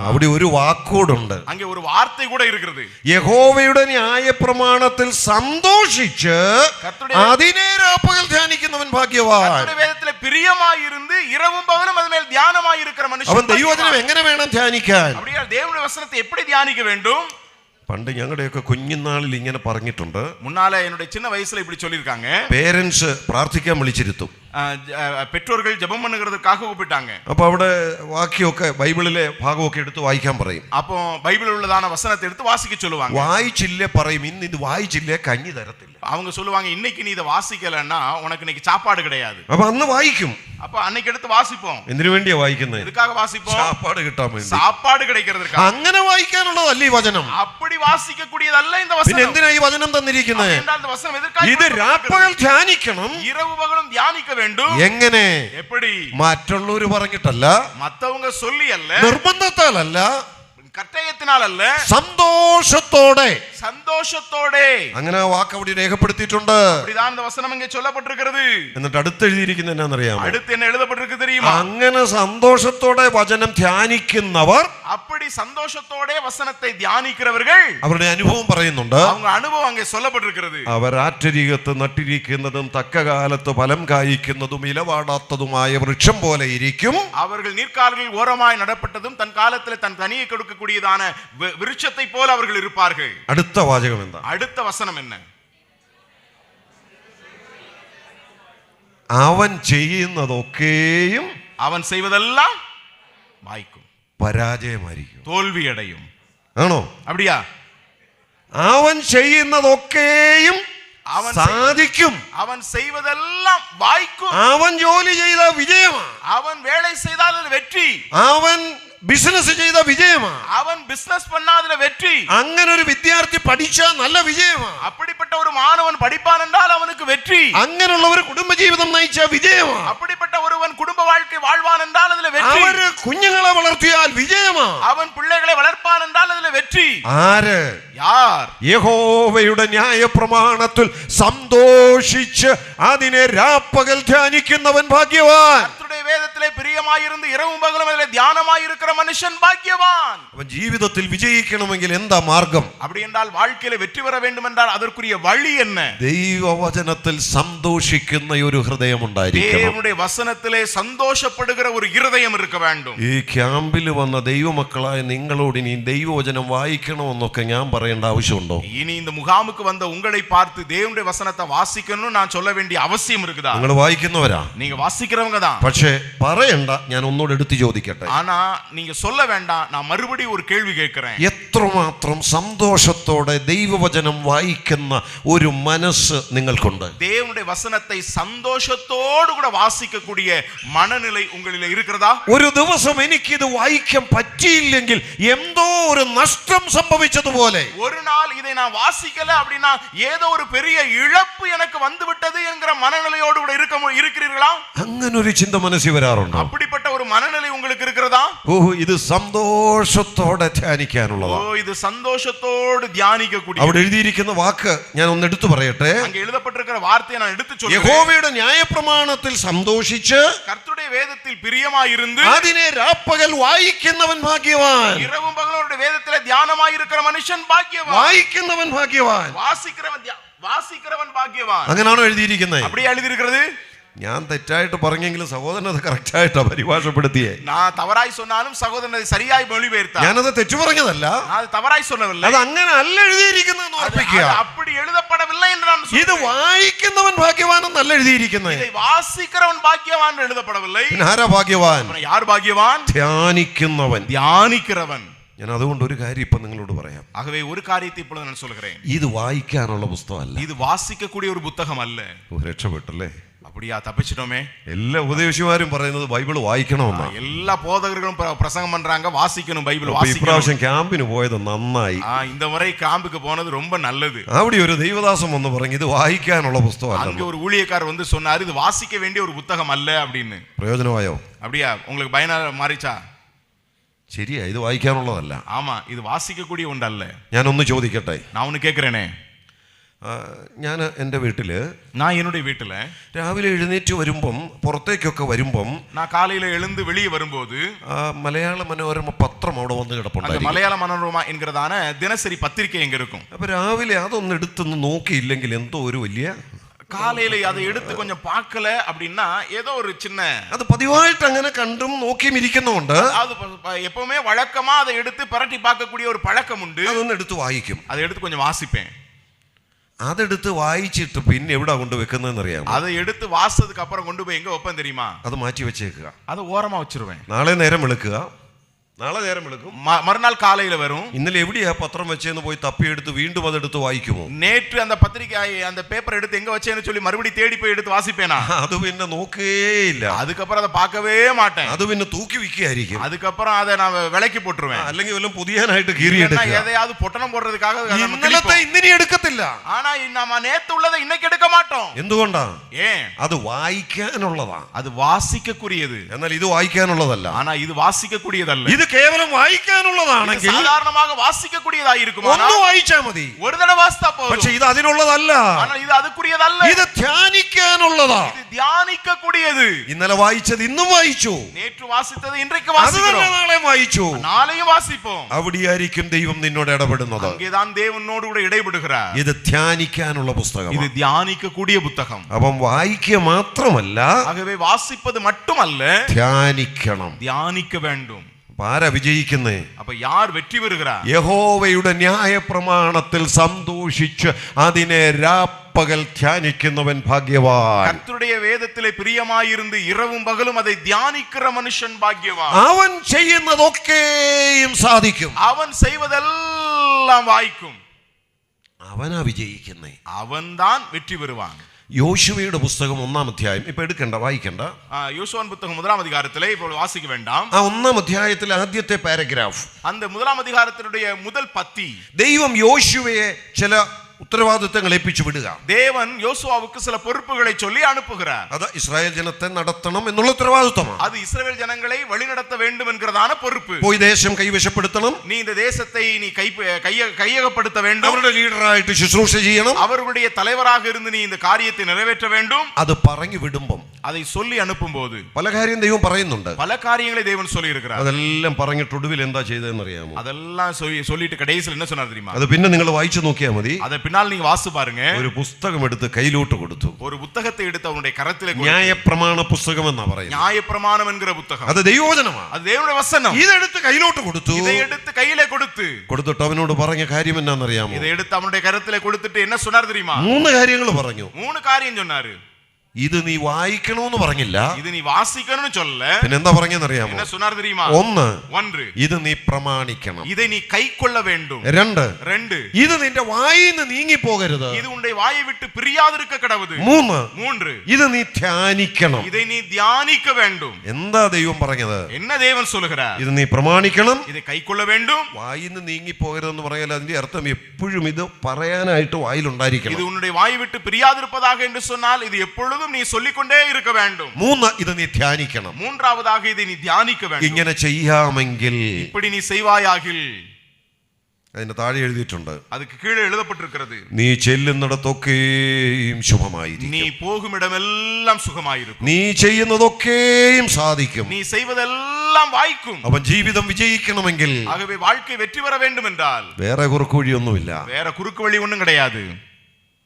അവിടെ ഒരു വാക്കോടുണ്ട്, அங்கே ஒரு வார்த்தை கூட இருக்கிறது. യഹോവയുടെ ന്യായപ്രമാണത്തിൽ സന്തോഷിച്ച് അതിനെ രാപ്പകൽ ധ്യാനിക്കുന്നവൻ ഭാഗ്യവാൻ. கர்த்தருடைய வேதத்திலே பிரியமாய் இருந்து இரவும் பகலும் அதன் தியானமாய் இருக்கிற மனுஷன் അവൻ ദൈവവചനം എങ്ങനെ വേണം ധ്യാനിക്കാൻ? அப்படியே தேவனுடைய வசனத்தை எப்படி தியானிக்க வேண்டும்? പണ്ട് ഞങ്ങളുടെയൊക്കെ കുഞ്ഞുനാളിൽ ഇങ്ങനെ പറഞ്ഞിട്ടുണ്ട്, முன்னால என்னுடைய சின்ன வயசுல இப்படி சொல்லிருக்காங்க, പേരൻസ് പ്രാർത്ഥിക്കാൻ വിളിച്ചിരുത്തും. பெற்றோர்கள் ஜெபம் பண்ணுகிறதுக்காக கூப்பிட்டாங்க. അപ്പൊ അവിടെ വാക്യമൊക്കെ ബൈബിളിലെ ഭാഗമൊക്കെ എടുത്ത് വായിക്കാൻ പറയും. அப்போ பைபிளில் உள்ளதான வசனத்தை எடுத்து வாசிக்க சொல்லுவாங்க. വായിച്ചില്ലേ പറയും, ഇന്ന് ഇത് വായിച്ചില്ലേ കഞ്ഞി തരത്തില്ല. அவங்க சொல்லுவாங்க, இன்னைக்கு நீ இதை வாசிக்கலன்னா உனக்கு இன்னைக்கு சாப்பாடு கிடையாது. അപ്പൊ അന്ന് വായിക്കും. அப்ப அன்னைக்கு எடுத்து வாசிப்போம். എന്തിനു വേണ്ടിയാ വായിക്കുന്നത്? எதுக்காக வாசிப்போம்? സാപ്പാട് കിട്ടാൻ വേണ്ടി. சாப்பாடு கிடைக்கிறதுக்காக. അങ്ങനെ വായിക്കാനുള്ളതല്ല ഈ വചനം. அப்படி வாசிக்க கூடியதல்ல இந்த പിന്നെ வசனம். എന്തിനാ ഈ വചനം തന്നിരിക്കുന്നത്? என்றால் இந்த வசனம் எதற்காக? ഇത് രാപ്പകൽ ധ്യാനിക്കണം. இரவு பகலும் தியானிக்க வேண்டும். എങ്ങനെ? எப்படி? മറ്റുള്ളവർ പറഞ്ഞിട്ടല്ല, மத்தவங்க சொல்லி அல்ல, നിർബന്ധത്താലല്ല, கட்டயத்தினால் அல்ல, സന്തോഷത്തോടെ. சந்தோஷத்தோടെ. അങ്ങനെ ആ വാക്ക് അവിടെ രേഖപ്പെടുത്തിയിട്ടുണ്ട്. அப்படிதான் இந்த வசனம் இங்கே சொல்லப்பட்டிருக்கிறது. എന്നിട്ട് അടുത്തെഴുതിയിരിക്കുന്നത് എന്നാണെന്നറിയാമോ? அடுத்து என்ன எழுதப்பட்டிருக்கு தெரியுமா? അങ്ങനെ സന്തോഷത്തോടെ വചനം ധ്യാനിക്കുന്നവർ, அப்படி சந்தோஷத்தோட வசனத்தை தியானிக்கிறவர்கள், അവരുടെ അനുഭവം പറയുന്നുണ്ട്, அவங்க அனுபவம் அங்கே சொல்லப்பட்டிருக்கிறது. അവർ ആറ്റരികത്ത് നട്ടിരിക്കുന്നതും തക്കകാലത്ത് ഫലം കായ്ക്കുന്നതും ഇലവാടാത്തതുമായ വൃക്ഷം പോലെ ഇരിക്കും. அவர்கள் நீர்க்கால்களில் ஓரமாய் நடப்பட்டதும் தன் காலத்தில் தன் தனியை கொடுக்கக்கூடியதான விருட்சத்தை போல அவர்கள் இருப்பார்கள். അടുത്ത വാചകം എന്താ? அடுத்த வசனம் என்ன? അവൻ ചെയ്യുന്നതൊക്കെയും அவன் செய்வதெல்லாம் வாய்க்கும், പരാജയമായിരിക്കും, தோல்வி அடையும். ആണോ? அப்படியா? അവൻ ചെയ്യുന്നതൊക്കെയും അവൻ സാധിക്കും. அவன் செய்வதெல்லாம் வாய்க்கும். അവൻ ജോലി ചെയ്ത വിജയമാണ്. அவன் வேலை செய்தால் அது வெற்றி. അവൻ ബിസിനസ് ചെയ്ത വിജയമാണ്. அவன் பிசினஸ் பண்ணாதல வெற்றி. അങ്ങനെ ഒരു വിദ്യാർത്ഥി പഠിച്ചാൽ നല്ല വിജയമാണ്. அப்படிப்பட்ட ஒரு மாணவன் படிப்பான் என்றால் அவனுக்கு வெற்றி. അങ്ങനെയുള്ള ഒരു കുടുംബ കുടുംബജീവിതം നയിച്ച വിജയമാണ്. அப்படிப்பட்ட ஒருவன் குடும்ப வாழ்க்கை வாழ்வான் என்றால் அதுல வெற்றி. അവര് കുഞ്ഞുങ്ങളെ വളർത്തിയാൽ വിജയമാണ്. அவன் பிள்ளைகளை வளர்ப்பான் என்றால் அதுல வெற்றி. ആര്? யார்? യഹോവയുടെ ന്യായപ്രമാണത്തിൽ സന്തോഷിച്ച് അതിനെ രാപ്പകൽ ധ്യാനിക്കുന്നവൻ ഭാഗ്യവാൻ. கர்த்தருடைய வேதத்திலே பிரியமாயிருந்து இரவும் பகலும் அதிலே தியானமாயிருக்கிற மனுஷன் பாக்கியவான். അവൻ ജീവിതത്തിൽ വിജയിക്കണമെങ്കിൽ എന്താ മാർഗം? அப்படி என்றால் வாழ்க்கையில வெற்றி பெற வேண்டும் என்றால் அதற்குரிய வழி என்ன? ദൈവവചനത്തിൽ സന്തോഷിക്കുന്ന ഒരു ഹൃദയം ഉണ്ടായിരിക്കണം. தேவனுடைய வசனத்திலே சந்தோஷப்படுகிற ஒரு இருதயம் இருக்க வேண்டும். ഈ ക്യാമ്പിൽ വന്ന ദൈവമക്കളായ നിങ്ങളോട് ഇനി ദൈവവചനം വായിക്കണമെന്നൊക്കെ ഞാൻ പറയേണ്ട ആവശ്യമുണ്ടോ? இனி இந்த முகாமுக்கு வந்த உங்களை பார்த்து தேவனுடைய வசனத்தை வாசிக்கணும்னு நான் சொல்ல வேண்டிய அவசியம் இருக்குதா? നിങ്ങൾ വായിക്കുന്നവരാ, நீங்க வாசிக்கிறவங்க தான். പക്ഷേ പറയണ്ട, ഞാൻ ഒന്നുകൂടെ എടുത്തു ചോദിക്കട്ടെ. ஆனா நீங்க சொல்ல வேண்டாம், நான் மறுபடியும் ஒரு கேள்வி கேட்கிறேன். എത്രമാത്രം സന്തോഷത്തോടെ ദൈവവചനം വായിക്കുന്ന ഒരു മനസ്സ് നിങ്ങൾക്കുണ്ട്? தேவனுடைய வசனத்தை சந்தோஷத்தோடு கூட வாசிக்கக்கூடிய மனநிலை உங்களில் இருக்கிறதா? ഒരു ദിവസം എനിക്കിത് വായിക്കാൻ പറ്റിയില്ലെങ്കിൽ എന്തോ ഒരു നഷ്ടം സംഭവിച്ചതുപോലെ, ஒரு நாள் இதை நான் வாசிக்கல அப்படின்னா ஏதோ ஒரு பெரிய இழப்பு எனக்கு வந்து விட்டது என்கிற மனநிலையோடு கூட இருக்கிறீர்களா? അങ്ങനൊരു ചിന്ത മനസ്സിൽ വരാറുണ്ടോ? அப்படிப்பட்ட ஒரு மனநிலை உங்களுக்கு இருக்கிறதா? ഓ, ഇത് സന്തോഷത്തോടെ ധ്യാനിക്കാനുള്ളതാ. ஓ, இது சந்தோஷத்தோடு தியானிக்க கூடிய. അവിടെ എഴുതിയിരിക്കുന്ന വാക്ക് ഞാൻ ഒന്ന് എടുത്തു പറയട്ടെ. அங்க எழுதப்பட்டிருக்கிற வார்த்தையை நான் எடுத்து சொல்றேன். യഹോവയുടെ ന്യായപ്രമാണത്തിൽ സന്തോഷിച്ച് கர்த்தருடைய வேதத்தில் பிரியமாயிருந்து അതിനെ രാപ്പകൽ വായിക്കുന്നവൻ ഭാഗ്യവാൻ. இரவும் பகலும் அவருடைய வேதத்திலே தியானமாயிருக்கிற மனுஷன் பாக்கியவான். വായിക്കുന്നവൻ ഭാഗ്യവാൻ. வாசிக்கிறவன் பாக்கியவான். അങ്ങനാണോ എഴുതിയിരിക്കുന്നത്? அப்படியே எழுதியிருக்கிறது. ഞാൻ തെറ്റായിട്ട് പറഞ്ഞെങ്കിലും സഹോദരൻ അത് കറക്റ്റ് ആയിട്ടാ പരിഭാഷപ്പെടുത്തിയേ. நான் தவறாய் சொன்னாலும் சகோதரன் அதை சரியாய் மொழிபெயர்த்தார். ഞാനത് തെറ്റു പറഞ്ഞതല്ല, அது தவறாய் சொல்லவில்லை. അത് അങ്ങനെ അല്ല എഴുതിയിരിക്കുന്നതെന്ന് ഓർപ്പിക്കുക. அப்படி எழுதப்படவில்லை என்று நான் ഇത് சொல்கிறேன். വായിക്കുന്നവൻ ഭാഗ്യവാനെന്നല്ല എഴുതിയിരിക്കുന്നത്. இதை வாசிக்கிறவன் பாக்கியவான் என்று எழுதப்படவில்லை. പിന്നെ ആരാ ഭാഗ്യവാൻ? அப்புறம் யார் பாக்கியவான்? ധ്യാനിക്കുന്നവൻ. தியானிக்கிறவன். ഞാൻ അതുകൊണ്ട് ഒരു കാര്യം ഇപ്പൊ നിങ്ങളോട് പറയാം. ஆகவே ஒரு காரியத்தை இப்பொழுது நான் சொல்கிறேன். ഇത് വായിക്കാനുള്ള പുസ്തകമല്ല. இது வாசிக்கக்கூடிய ஒரு புத்தகம் அல்ல. രക്ഷപ്പെട്ടല്ലേ? அப்படியா? தப்பிச்சிட்டோமே. എല്ലാ ഉപദേശിമാരും പറയുന്നത് ബൈബിൾ വായിക്കണമെന്നാണ്. எல்லா போதகர்களும் பிரசங்கம் பண்றாங்க, வாசிக்கணும், பைபிள் ഈ வாசிக்கணும். പ്രാവശ്യം ക്യാമ്പിന് പോയത് നന്നായി. இந்த முறை கேம்புக்கு போனது ரொம்ப நல்லது. അവിടെ ഒരു ദൈവദാസം വന്ന് പറഞ്ഞു ഇത് വായിക്കാനുള്ള പുസ്തകമല്ല. அங்க ஒரு ஊழியக்காரர் வந்து சொன்னாரு இது வாசிக்க வேண்டிய ஒரு புத்தகம் அல்ல அப்படின்னு. പ്രയോജനമായോ? அப்படியா? உங்களுக்கு பயனா மாறிச்சா? ശരിയാ, ഇത് വായിക്കാനുള്ളതല്ല. ஆமா, இது வாசிக்க கூடிய ஒன்று அல்ல. ഞാനൊന്ന് ചോദിക്കട്ടെ. நான் ஒன்னு கேக்குறேனே. ഞാൻ എൻ്റെ വീട്ടില് நான் என்னுடைய வீட்டுல രാവിലെ എഴുന്നേറ്റ് വരുമ്പം പുറത്തേക്കൊക്കെ വരുമ്പം நான் காலையில எழுந்து வெளியே வரும்போது മലയാള മനോരമ പത്രം അവിടെ വന്ന് அந்த കിടപ്പുണ്ടായിരുന്നു. மலையாள மனோரமா என்கிறதான தினசரி பத்திரிகை எங்க இருக்கும். അപ്പൊ രാവിലെ അതൊന്ന് എടുത്തൊന്ന് നോക്കിയില്ലെങ്കിൽ എന്തോ ഒരു വലിയ காலையில அதை எடுத்து கொஞ்சம் பார்க்கல அப்படின்னா ஏதோ ஒரு சின்ன, അത് പതിവായിട്ട് അങ്ങനെ കണ്ടും നോക്കിയും ഇരിക്കുന്നതുകൊണ്ട് அது எப்பவுமே வழக்கமா அதை எடுத்து பரட்டி பார்க்கக்கூடிய ஒரு பழக்கம் உண்டு. അതൊന്ന് എടുത്ത് വായിക്കും. அதை எடுத்து கொஞ்சம் வாசிப்பேன். അതെടുത്ത് വായിച്ചിട്ട് പിന്നെ എവിടെ കൊണ്ട് വെക്കുന്നതെന്ന് അറിയാം? அதை எடுத்து வாசிச்சதுக்கு அப்புறம் கொண்டு போய் எங்க வைப்பேன் தெரியுமா? അത് മാറ്റി വെച്ചേക്കുക. அதை ஓரமா வச்சிருவேன். നാളെ നേരം വെളുക്കുക, നാളെ നേരം വെളുക്കും, மறுநாள் காலையில வரும். ഇന്നലെ എവിടെയാ പത്രം വെച്ചെന്ന് പോയി തപ്പിയെടുത്ത് വീണ്ടും അതെടുത്ത് വായിക്കുമോ? நேற்று அந்த பத்திரிகை அந்த பேப்பர் எடுத்து எங்க வச்சேன்னு சொல்லி மறுபடியும் தேடி போய் எடுத்து வாசிப்பேனா? അത് പിന്നെ നോക്കേയില്ല. அதுக்கப்புறம் அதை பார்க்கவே மாட்டேன். അത് പിന്നെ தூக்கி വിൽക്കുകയായിരിക്കും. அதுக்கப்புறம் அதை நான் விலைக்கு போட்டுருவேன். അല്ലെങ്കിൽ വല്ലതും പുതിയനായിട്ട് കീറിയെടുക്കുക. எதையாவது பொட்டணம் போடுறதுக்காக ഇന്നലത്തെ ഇന്നിനി എടുക്കത്തില്ല. ஆனா நம்ம நேத்து உள்ளதை இன்னைக்கு எடுக்க மாட்டோம். എന്തുകൊണ്ടാ? ஏன்? അത് വായിക്കാനുള്ളതാ. அது வாசிக்கக்கூடியது. എന്നാൽ ഇത് വായിക്കാനുള്ളതല്ല. ஆனா இது வாசிக்கக்கூடியதல்ல. ഇത് കേവലം വായിക്കാനുള്ളതാണെങ്കിൽ സാധാരണமாக വാസിക്കக்கூடிയതായി இருக்கும். ഒന്ന് വായിച്ചാ മതി, ഒരു തവണ വാസിച്ചാ പോതും. പക്ഷേ ഇത് അതിനുള്ളതല്ല. ஆனால் இது அதுக்குரியதல்ல. ഇത് ധ്യാനിക്കാനുള്ളതാ. இது தியானிக்கக்கூடியது. ഇന്നലെ വായിച്ചത് ഇന്നും വായിച്ചു, நேற்று വാசித்தது இன்றைக்கு അത് வாசிக்கிறோம், തന്നെ നാളെ വായിച്ചു. நாளையும் வாசிப்போம். അവിടെയായിരിക്കും ദൈവം നിന്നോട് ഇടപെടുന്നത്. அங்கேதான் தேவனோடு கூட இடைபடுகிறார். ഇത് ധ്യാനിക്കാനുള്ള പുസ്തകം. இது தியானிக்கக்கூடிய புத்தகம். അപ്പം വായിക്കുക മാത്രമല്ല, ஆகவே வாசிப்பது மட்டுமல்ல, ധ്യാനിക്കണം. தியானிக்க வேண்டும். ആരാ വിജയിക്കുന്നേ? அப்ப யார் வெற்றி பெறுகிறார்? യഹോവയുടെ ന്യായപ്രമാണത്തിൽ സന്തോഷിച്ച് അതിനെ രാപ്പകൽ ധ്യാനിക്കുന്നവൻ ഭാഗ്യവാൻ. கர்த்தருடைய வேதத்திலே பிரியமாயிருந்து இரவும் பகலும் அதை தியானிக்கிற மனுஷன் பாக்கியவான். അവൻ ചെയ്യുന്നതൊക്കെയും സാധിക്കും. அவன் செய்வதெல்லாம் வாய்க்கும். അവനാ വിജയിക്കുന്നേ. அவன்தான் வெற்றி பெறுவான். യോശുവയുടെ പുസ്തകം 1-ാം അധ്യായം ഇപ്പൊ എടുക്കണ്ട, വായിക്കണ്ട. யோசுவாவின் புத்தகம் 1-ஆம் அதிகாரத்திலே ഇപ്പോൾ வாசிக்க வேண்டாம். ആ 1-ാം അധ്യായത്തിലെ ആദ്യത്തെ പാരഗ്രാഫ്, அந்த 1-ஆம் அதிகாரத்தினுடைய முதல் பத்தி, ദൈവം യോശുവയെ ചില ഉത്തരവാദിത്തങ്ങൾ ഏൽപ്പിച്ചു വിടുക. தேவன் யோசுவாவுக்கு சில பொறுப்புகளை சொல்லி அனுப்புகிறார். അത് ഇസ്രായേൽ ജനത്തെ നടത്തണം എന്നുള്ള ഉത്തരവാദിത്തമാണ്. அது இஸ்ரவேல் ஜனங்களை வழிநடத்த வேண்டும் என்கிறதான பொறுப்பு. പോയി ദേശം കൈവശപ്പെടുത്തണം. நீ இந்த தேசத்தை நீ கையகப்படுத்த வேண்டும். അവരുടെ ലീഡറായിട്ട് ശുശ്രൂഷ ചെയ്യണം. அவர்களுடைய தலைவராக இருந்து நீ இந்த காரியத்தை நிறைவேற்ற வேண்டும். അത് പറഞ്ഞു വിടുമ്പം, அதை சொல்லி அனுப்பும்போது പല കാര്യം ദൈവം പറയുന്നുണ്ട്. பல காரியங்களை தேவன் சொல்லி இருக்கிறார். അതെല്ലാം പറഞ്ഞിട്ട് ഒടുവിൽ എന്താ ചെയ്തതെന്ന് അറിയാമോ? அதெல்லாம் சொல்லிட்டு கடைசியில் என்ன சொன்னார் தெரியுமா? അത് പിന്നെ നിങ്ങൾ വായിച്ചു നോക്കിയാൽ മതി. அதை பின்னால் நீங்க வாசி பாருங்க. ഒരു പുസ്തകം എടുത്ത് കയ്യിലോട്ട് കൊടുത്തു. ஒரு புத்தகத்தை எடுத்து அவனுடைய கரத்திலே கொடுத்து. ന്യായപ്രമാണ പുസ്തകം എന്നാ പറയുന്നത്. நியாயப்பிரமாணம் என்கிற புத்தகம். അത് ദൈവവചനമാണ്. அது தேவனுடைய வசனம். ഇതെടുത്ത് കയ്യിലോട്ട് കൊടുത്തു. இதை எடுத்து கையிலே കൊടുത്തിട്ട് അവനോട് പറഞ്ഞ കാര്യം എന്നാണെന്നറിയാമോ? இதை எடுத்து அவனுடைய கரத்திலே கொடுத்துட்டு என்ன சொன்னார் தெரியுமா? 3 കാര്യങ്ങൾ പറഞ്ഞു. 3 காரியம் சொன்னாரு. ഇത് നീ വായിക്കണമെന്ന് പറഞ്ഞില്ല. ഇത് നീ വാസിക്കണമെന്ന് சொல்லல. പിന്നെ എന്താ പറഞ്ഞെന്നറിയാമോ? என்ன சொன்னார் தெரியுமா? 1 ഇത് നീ പ്രമാണിക്കണം. இதை நீ கைக்கொள்ள வேண்டும். 2 ഇത് നിന്റെ വായിൽ നിന്ന് നീങ്ങി പോകരുത്. இது உன்னுடைய வாயை விட்டு பிரியாதிருக்க கடவுது. 3 ഇത് നീ ധ്യാനിക്കണം. இதை நீ தியானிக்க வேண்டும். എന്താ ദൈവം പറഞ്ഞത്? என்ன தேவன் சொல்லுகிறார்? ഇത് നീ പ്രമാണിക്കണം, இதை கைக்கொள்ள வேண்டும். വായിൽ നിന്ന് നീങ്ങി പോകരുതെന്ന് പറയാൻ അതിന്റെ അർത്ഥം എപ്പോഴും ഇത് പറയാനായിട്ട് വായിലുണ്ടായിരിക്കണം. இது உன்னுடைய வாயை விட்டு பிரியாதிருப்பதாக என்று சொன்னால் இது எப்பொழுதும் நீ சொல்லிக்கொண்டே இருக்க வேண்டும். 3 ഇത് നീ ധ്യാനിക്കണം. மூன்றாவதாக இதை நீ தியானிக்க வேண்டும். ഇങ്ങനെ ചെയ്യാമെങ്കിൽ, இப்படி நீ செய்வாயாகில், അതിന്റെ താഴെ എഴുതിയിട്ടുണ്ട്, அதுக்கு கீழே எழுதப்பட்டிருக்கிறது, നീ ചെല്ലുന്നിടത്തൊക്കെയും ശുഭമായിരിക്കും. நீ போகும் இடமெல்லாம் சுகமாயிருக்கும். നീ ചെയ്യുന്നതൊക്കെയും സാധിക്കും. நீ செய்வதெல்லாம் வாய்க்கும். അവൻ ജീവിതം വിജയിക്കണമെങ്കിൽ, ஆகவே வாழ்க்கை வெற்றி பெற வேண்டும் என்றால் വേറെ കുറുക്കു വഴിയൊന്നുമില്ല. வேற കുറുക്ക് വഴി ഒന്നും கிடையாது.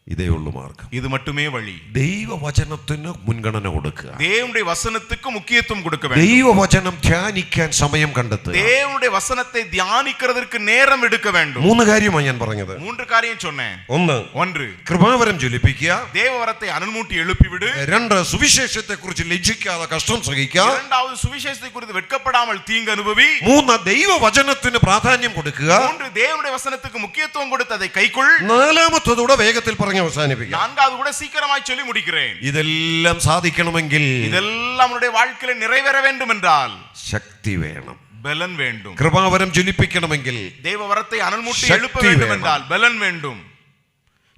ഇതേ ഉള്ളു മാർഗം. இது மட்டுமே வழி. ദൈവവചനത്തിന് മുൻഗണന കൊടുക്കുക. தேவனுடைய வசனத்துக்கு முக்கியத்துவம் கொடுக்க வேண்டும். ദൈവവചനം ധ്യാനിക്കാൻ സമയം കണ്ടെത്തുക. தேவனுடைய வசனத்தை தியானிக்கிறதற்கு நேரம் எடுக்க வேண்டும். 3 കാര്യമാണ് ഞാൻ പറഞ്ഞത്. 3 காரியம் சொன்னேன். 1 കൃപാവരം ജ്വലിപ്പിക്കുക. தேவவரத்தை அனல்மூட்டி எழுப்பி விடு. 2 സുവിശേഷത്തെ കുറിച്ച് ലജ്ജിക്കാതെ കഷ്ടം സഹിക്കുക. 2வது சுவிசேஷத்தை குறித்து வெட்கப்படாமல் தீங்கு அனுபவி. 3 ദൈവവചനത്തിന് പ്രാധാന്യം കൊടുക്കുക. 3 தேவனுடைய வசனத்துக்கு முக்கியத்துவம் கொடுத்து அதை கைக்கொள். 4ാമത്തേതൂടെ വേഗത്തിൽ പറഞ്ഞ് അവസാനിപ്പിക്കാം. 4வது கூட சீக்கிரமாய் சொல்லி முடிக்கிறேன். ഇതെല്ലാം സാധിക്കണമെങ്കിൽ, இதெல்லாம் உன்னுடைய வாழ்க்கையில நிறைவேற வேண்டும் என்றால் ശക്തി വേണം, பலன் வேண்டும். കൃപാവരം ജ്വലിപ്പിക്കണമെങ്കിൽ தேவவரத்தை அனல்மூட்டி எழுப்ப வேண்டும் என்றால் பலன் வேண்டும்.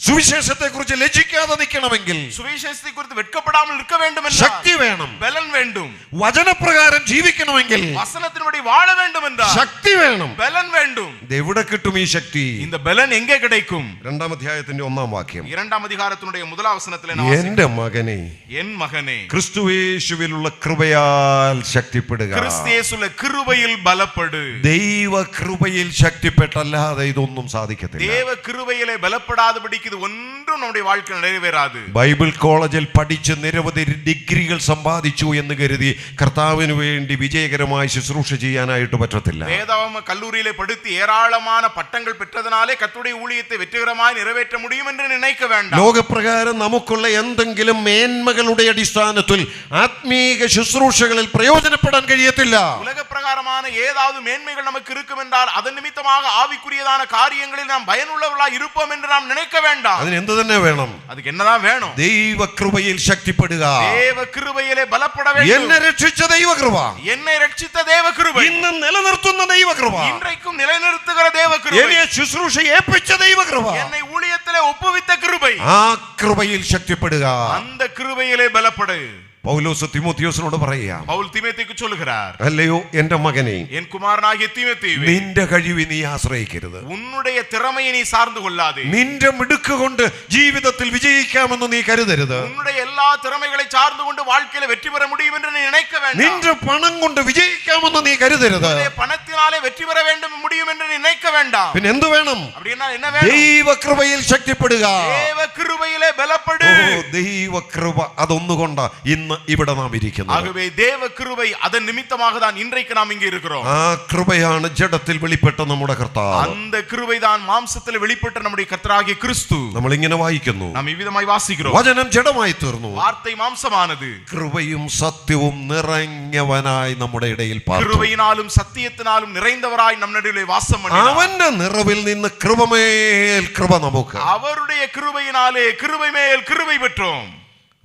സുവിശേഷത്തെ കുറിച്ച് ലജ്ജിക്കാതെ നിൽക്കണമെങ്കിൽ, சுவிசேஷத்தை குறித்து வெட்கப்படாமல் இருக்க வேண்டும் என்றால் ശക്തി വേണം. பலன் வேண்டும். വചനപ്രകാരം ജീവിക്കണമെങ്കിൽ, வசனத்தின்படி வாழ வேண்டும் என்றால் ശക്തി വേണം. பலன் வேண்டும். എവിടെ കിട്ടും ഈ ശക്തി? இந்த பலன் எங்கே கிடைக்கும்? 2ാം അധ്യായത്തിന്റെ 1ാം വാക്യം. 2ാം அதிகாரத்தினுடைய 1ാം വചനത്തിലെ എന്റെ മകനെ, என் மகனே, ക്രിസ്തുയേശുവിലുള്ള കൃപയാൽ ശക്തിപ്പെടുക. கிறிஸ்துയേசுவிலே கிருபையில் பலப்படு. ദൈവ കൃപയിൽ ശക്തിപ്പെട്ടല്ലാതെ ഇതൊന്നും സാധിക്കത്തില്ല. தேவ கிருபையிலே பலப்படாதபடிக்கு இது ஒன்றும் நம்முடைய வாழ்க்கையில் நிறைவேறாது. ബൈബിൾ കോളേജിൽ പഠിച്ച് നിരവധി ഡിഗ്രികൾ സമ്പാദിച്ചു എന്ന് കരുതി കർത്താവിന് വേണ്ടി വിജയകരമായി ശുശ്രൂഷ ചെയ്യാനായിട്ട് പറ്റത്തില്ല. வேதாகம கல்லூரியிலே படித்து ஏராளமான பட்டங்கள் பெற்றதனாலே கர்த்தருடைய ஊழியத்தை வெற்றிகரമായി நிறைவேற்ற முடியும் என்று நினைக்க வேண்டாம். ലോകപ്രകാരം നമുക്കുള്ള എന്തെങ്കിലും മേന്മകളുടെ അടിസ്ഥാനത്തിൽ ആത്മീക ശുശ്രൂഷകളിൽ പ്രയോജനപ്പെടാൻ കഴിയത്തില്ല. உலக பிரகாரமான ஏதாவது மேன்மைகள் நமக்கு இருக்கும் என்றால் அதன் நிமித்தமாக ஆவிக்குரியதான காரியங்களில் நாம் பயனுள்ளவர்களாய் இருப்போம் என்று நாம் நினைக்க வேண்டாம். അതിന് എന്ത് തന്നെ വേണം? அதுக்கு என்னதான் வேணும்? ദൈവകൃപയിൽ ശക്തിപ്പെടുക. தேவ கிருபையிலே பலப்பட வேண்டும். എന്നെ രക്ഷിച്ച ദൈവകൃപ, என்னை രക്ഷിച്ച தேவ கிருபை, ഇന്ന് നിലനിർത്തുന്ന ദൈവകൃപ, இன்றைக்கும் நிலைநிறுத்துகிற தேவ கிருபை, എന്നെ ശുശ്രൂഷ ഏൽപ്പിച്ച ദൈവകൃപ, என்னை ஊழியத்திலே ஒப்புவித்த கிருபை, ആ കൃപയിൽ ശക്തിപ്പെടുക. அந்த கிருபையிலே பலப்படு. പൗലോസ് തിമോത്തിയോസിനോട് പറയുക, பவுல் தீமோத்தேயுக்கு சொல்லுகிறார், അല്ലയോ എന്റെ മകനെ, என் குமாரனாகிய தீமோத்தேயுவே, നിന്റെ കഴിവ് നീ ആശ്രയിക്കരുത്. உன்னுடைய திறமையை நீ சார்ந்து கொள்ளாதே. നിന്റെ മിടുക്ക് കൊണ്ട് ജീവിതത്തിൽ വിജയിക്കാമെന്ന് നീ കരുതരുത്. உன்னுடைய எல்லா திறமைகளை சார்ந்து கொண்டு வாழ்க்கையில வெற்றி பெற முடியும் என்று நீ நினைக்க வேண்டாம். നിന്റെ പണം കൊണ്ട് വിജയിക്കാമെന്ന് നീ കരുതരുത്. பணத்தினாலே வெற்றி பெற வேண்டும் முடியும் என்று நினைக்க வேண்டாம். പിന്നെ എന്ത് വേണം? அப்படினா என்ன வேணும்? ദൈവകൃപയിൽ ശക്തിപ്പെടുക. தேவ கிருபையிலே பலப்படு. ദൈവകൃപ അതൊന്നുകൊണ്ടാ ഇന്ന് ഇവിടെ നാം ഇരിക്കുന്നത്. ஆகவே தேவ கிருபை அதன் நிமித்தமாக தான் இன்றைக்கு நாம் இங்கே இருக்கிறோம். ആ കൃപയാണ് ജഡത്തിൽ വെളിപ്പെട്ട നമ്മുടെ കർത്താവ്. அந்த கிருபை தான் மாம்சத்தில் வெளிப்பட்ட நம்முடைய கர்த்தராகிய கிறிஸ்து. നമ്മൾ ഇങ്ങനെ വായിക്കുന്നു, நாம் இவ்விதமாய் வாசிக்கிறோம். വചനം ജഡമായി തീർന്നു, வார்த்தை மாம்சமானது, കൃപയും സത്യവും നിറഞ്ഞവനായി നമ്മുടെ ഇടയിൽ പാർത്തു. கிருபையினாலும் சத்தியத்தினாலும் நிறைந்தவராய் நம் நடுவிலே வாசம் பண்ணினார். അവന്റെ നിറവിൽ നിന്ന് കൃപമേൽ കൃപ നമുക്ക്. அவருடைய கிருபையினாலே கிருபை மேல் கிருபை பெற்றோம்.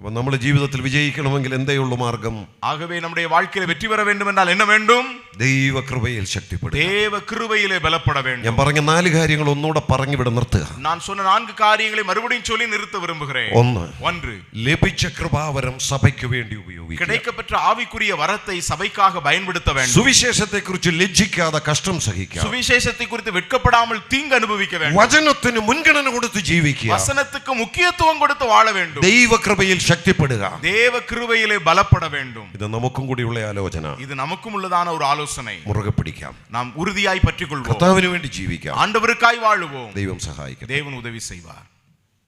അപ്പൊ നമ്മുടെ ജീവിതത്തിൽ വിജയിക്കണമെങ്കിൽ എന്തേ ഉള്ളു മാർഗം? ஆகவே நம்முடைய வாழ்க்கையில வெற்றி பெற வேண்டும் என்றால் என்ன வேண்டும்? ദൈവകൃപയിൽ ശക്തിപ്പെടുക. தேவ கிருபையிலே பலப்பட வேண்டும். ഞാൻ പറഞ്ഞ 4 കാര്യങ്ങൾ ഒന്നുകൂടെ പറഞ്ഞു ഇവിടെ നിർത്തുക. நான் சொன்ன 4 காரியங்களை மறுபடியும் சொல்லி நிறுத்த விரும்புகிறேன். ஒன்று, ലഭിച്ച കൃപാവരം സഭയ്ക്ക് വേണ്ടി ഉപയോഗിക്കുക. கிடைக்கப்பெற்ற ஆவிக்குரிய வரத்தை சபைக்காக பயன்படுத்த வேண்டும். സുവിശേഷത്തെക്കുറിച്ച് ലജ്ജിക്കാതെ കഷ്ടം സഹിക്കുക. சுவிசேஷத்தை குறித்து வெட்கப்படாமல் தீங்கு அனுபவிக்க வேண்டும். വചനത്തിന് മുൻഗണന കൊടുത്ത് ജീവിക്കുക. வசனத்துக்கு முக்கியத்துவம் கொடுத்து வாழ வேண்டும். ദൈവകൃപയിൽ ശക്തിപ്പെടുക. தேவ கிருபையிலே பலப்பட வேண்டும். ഇത് നമുക്കും കൂടിയുള്ള ആലോചന. இது நமக்கும் உள்ளதான ஒரு ஆலோசனை. മുറുകെ പിടിക്കാം. நாம் உறுதியாய் பற்றிக்கொள்வோம். കർത്താവിന് വേണ്ടി ജീവിക്കാം. ஆண்டவருக்காய் வாழுவோம். ദൈവം സഹായിക്കട്ടെ. தேவன் உதவி செய்வார்.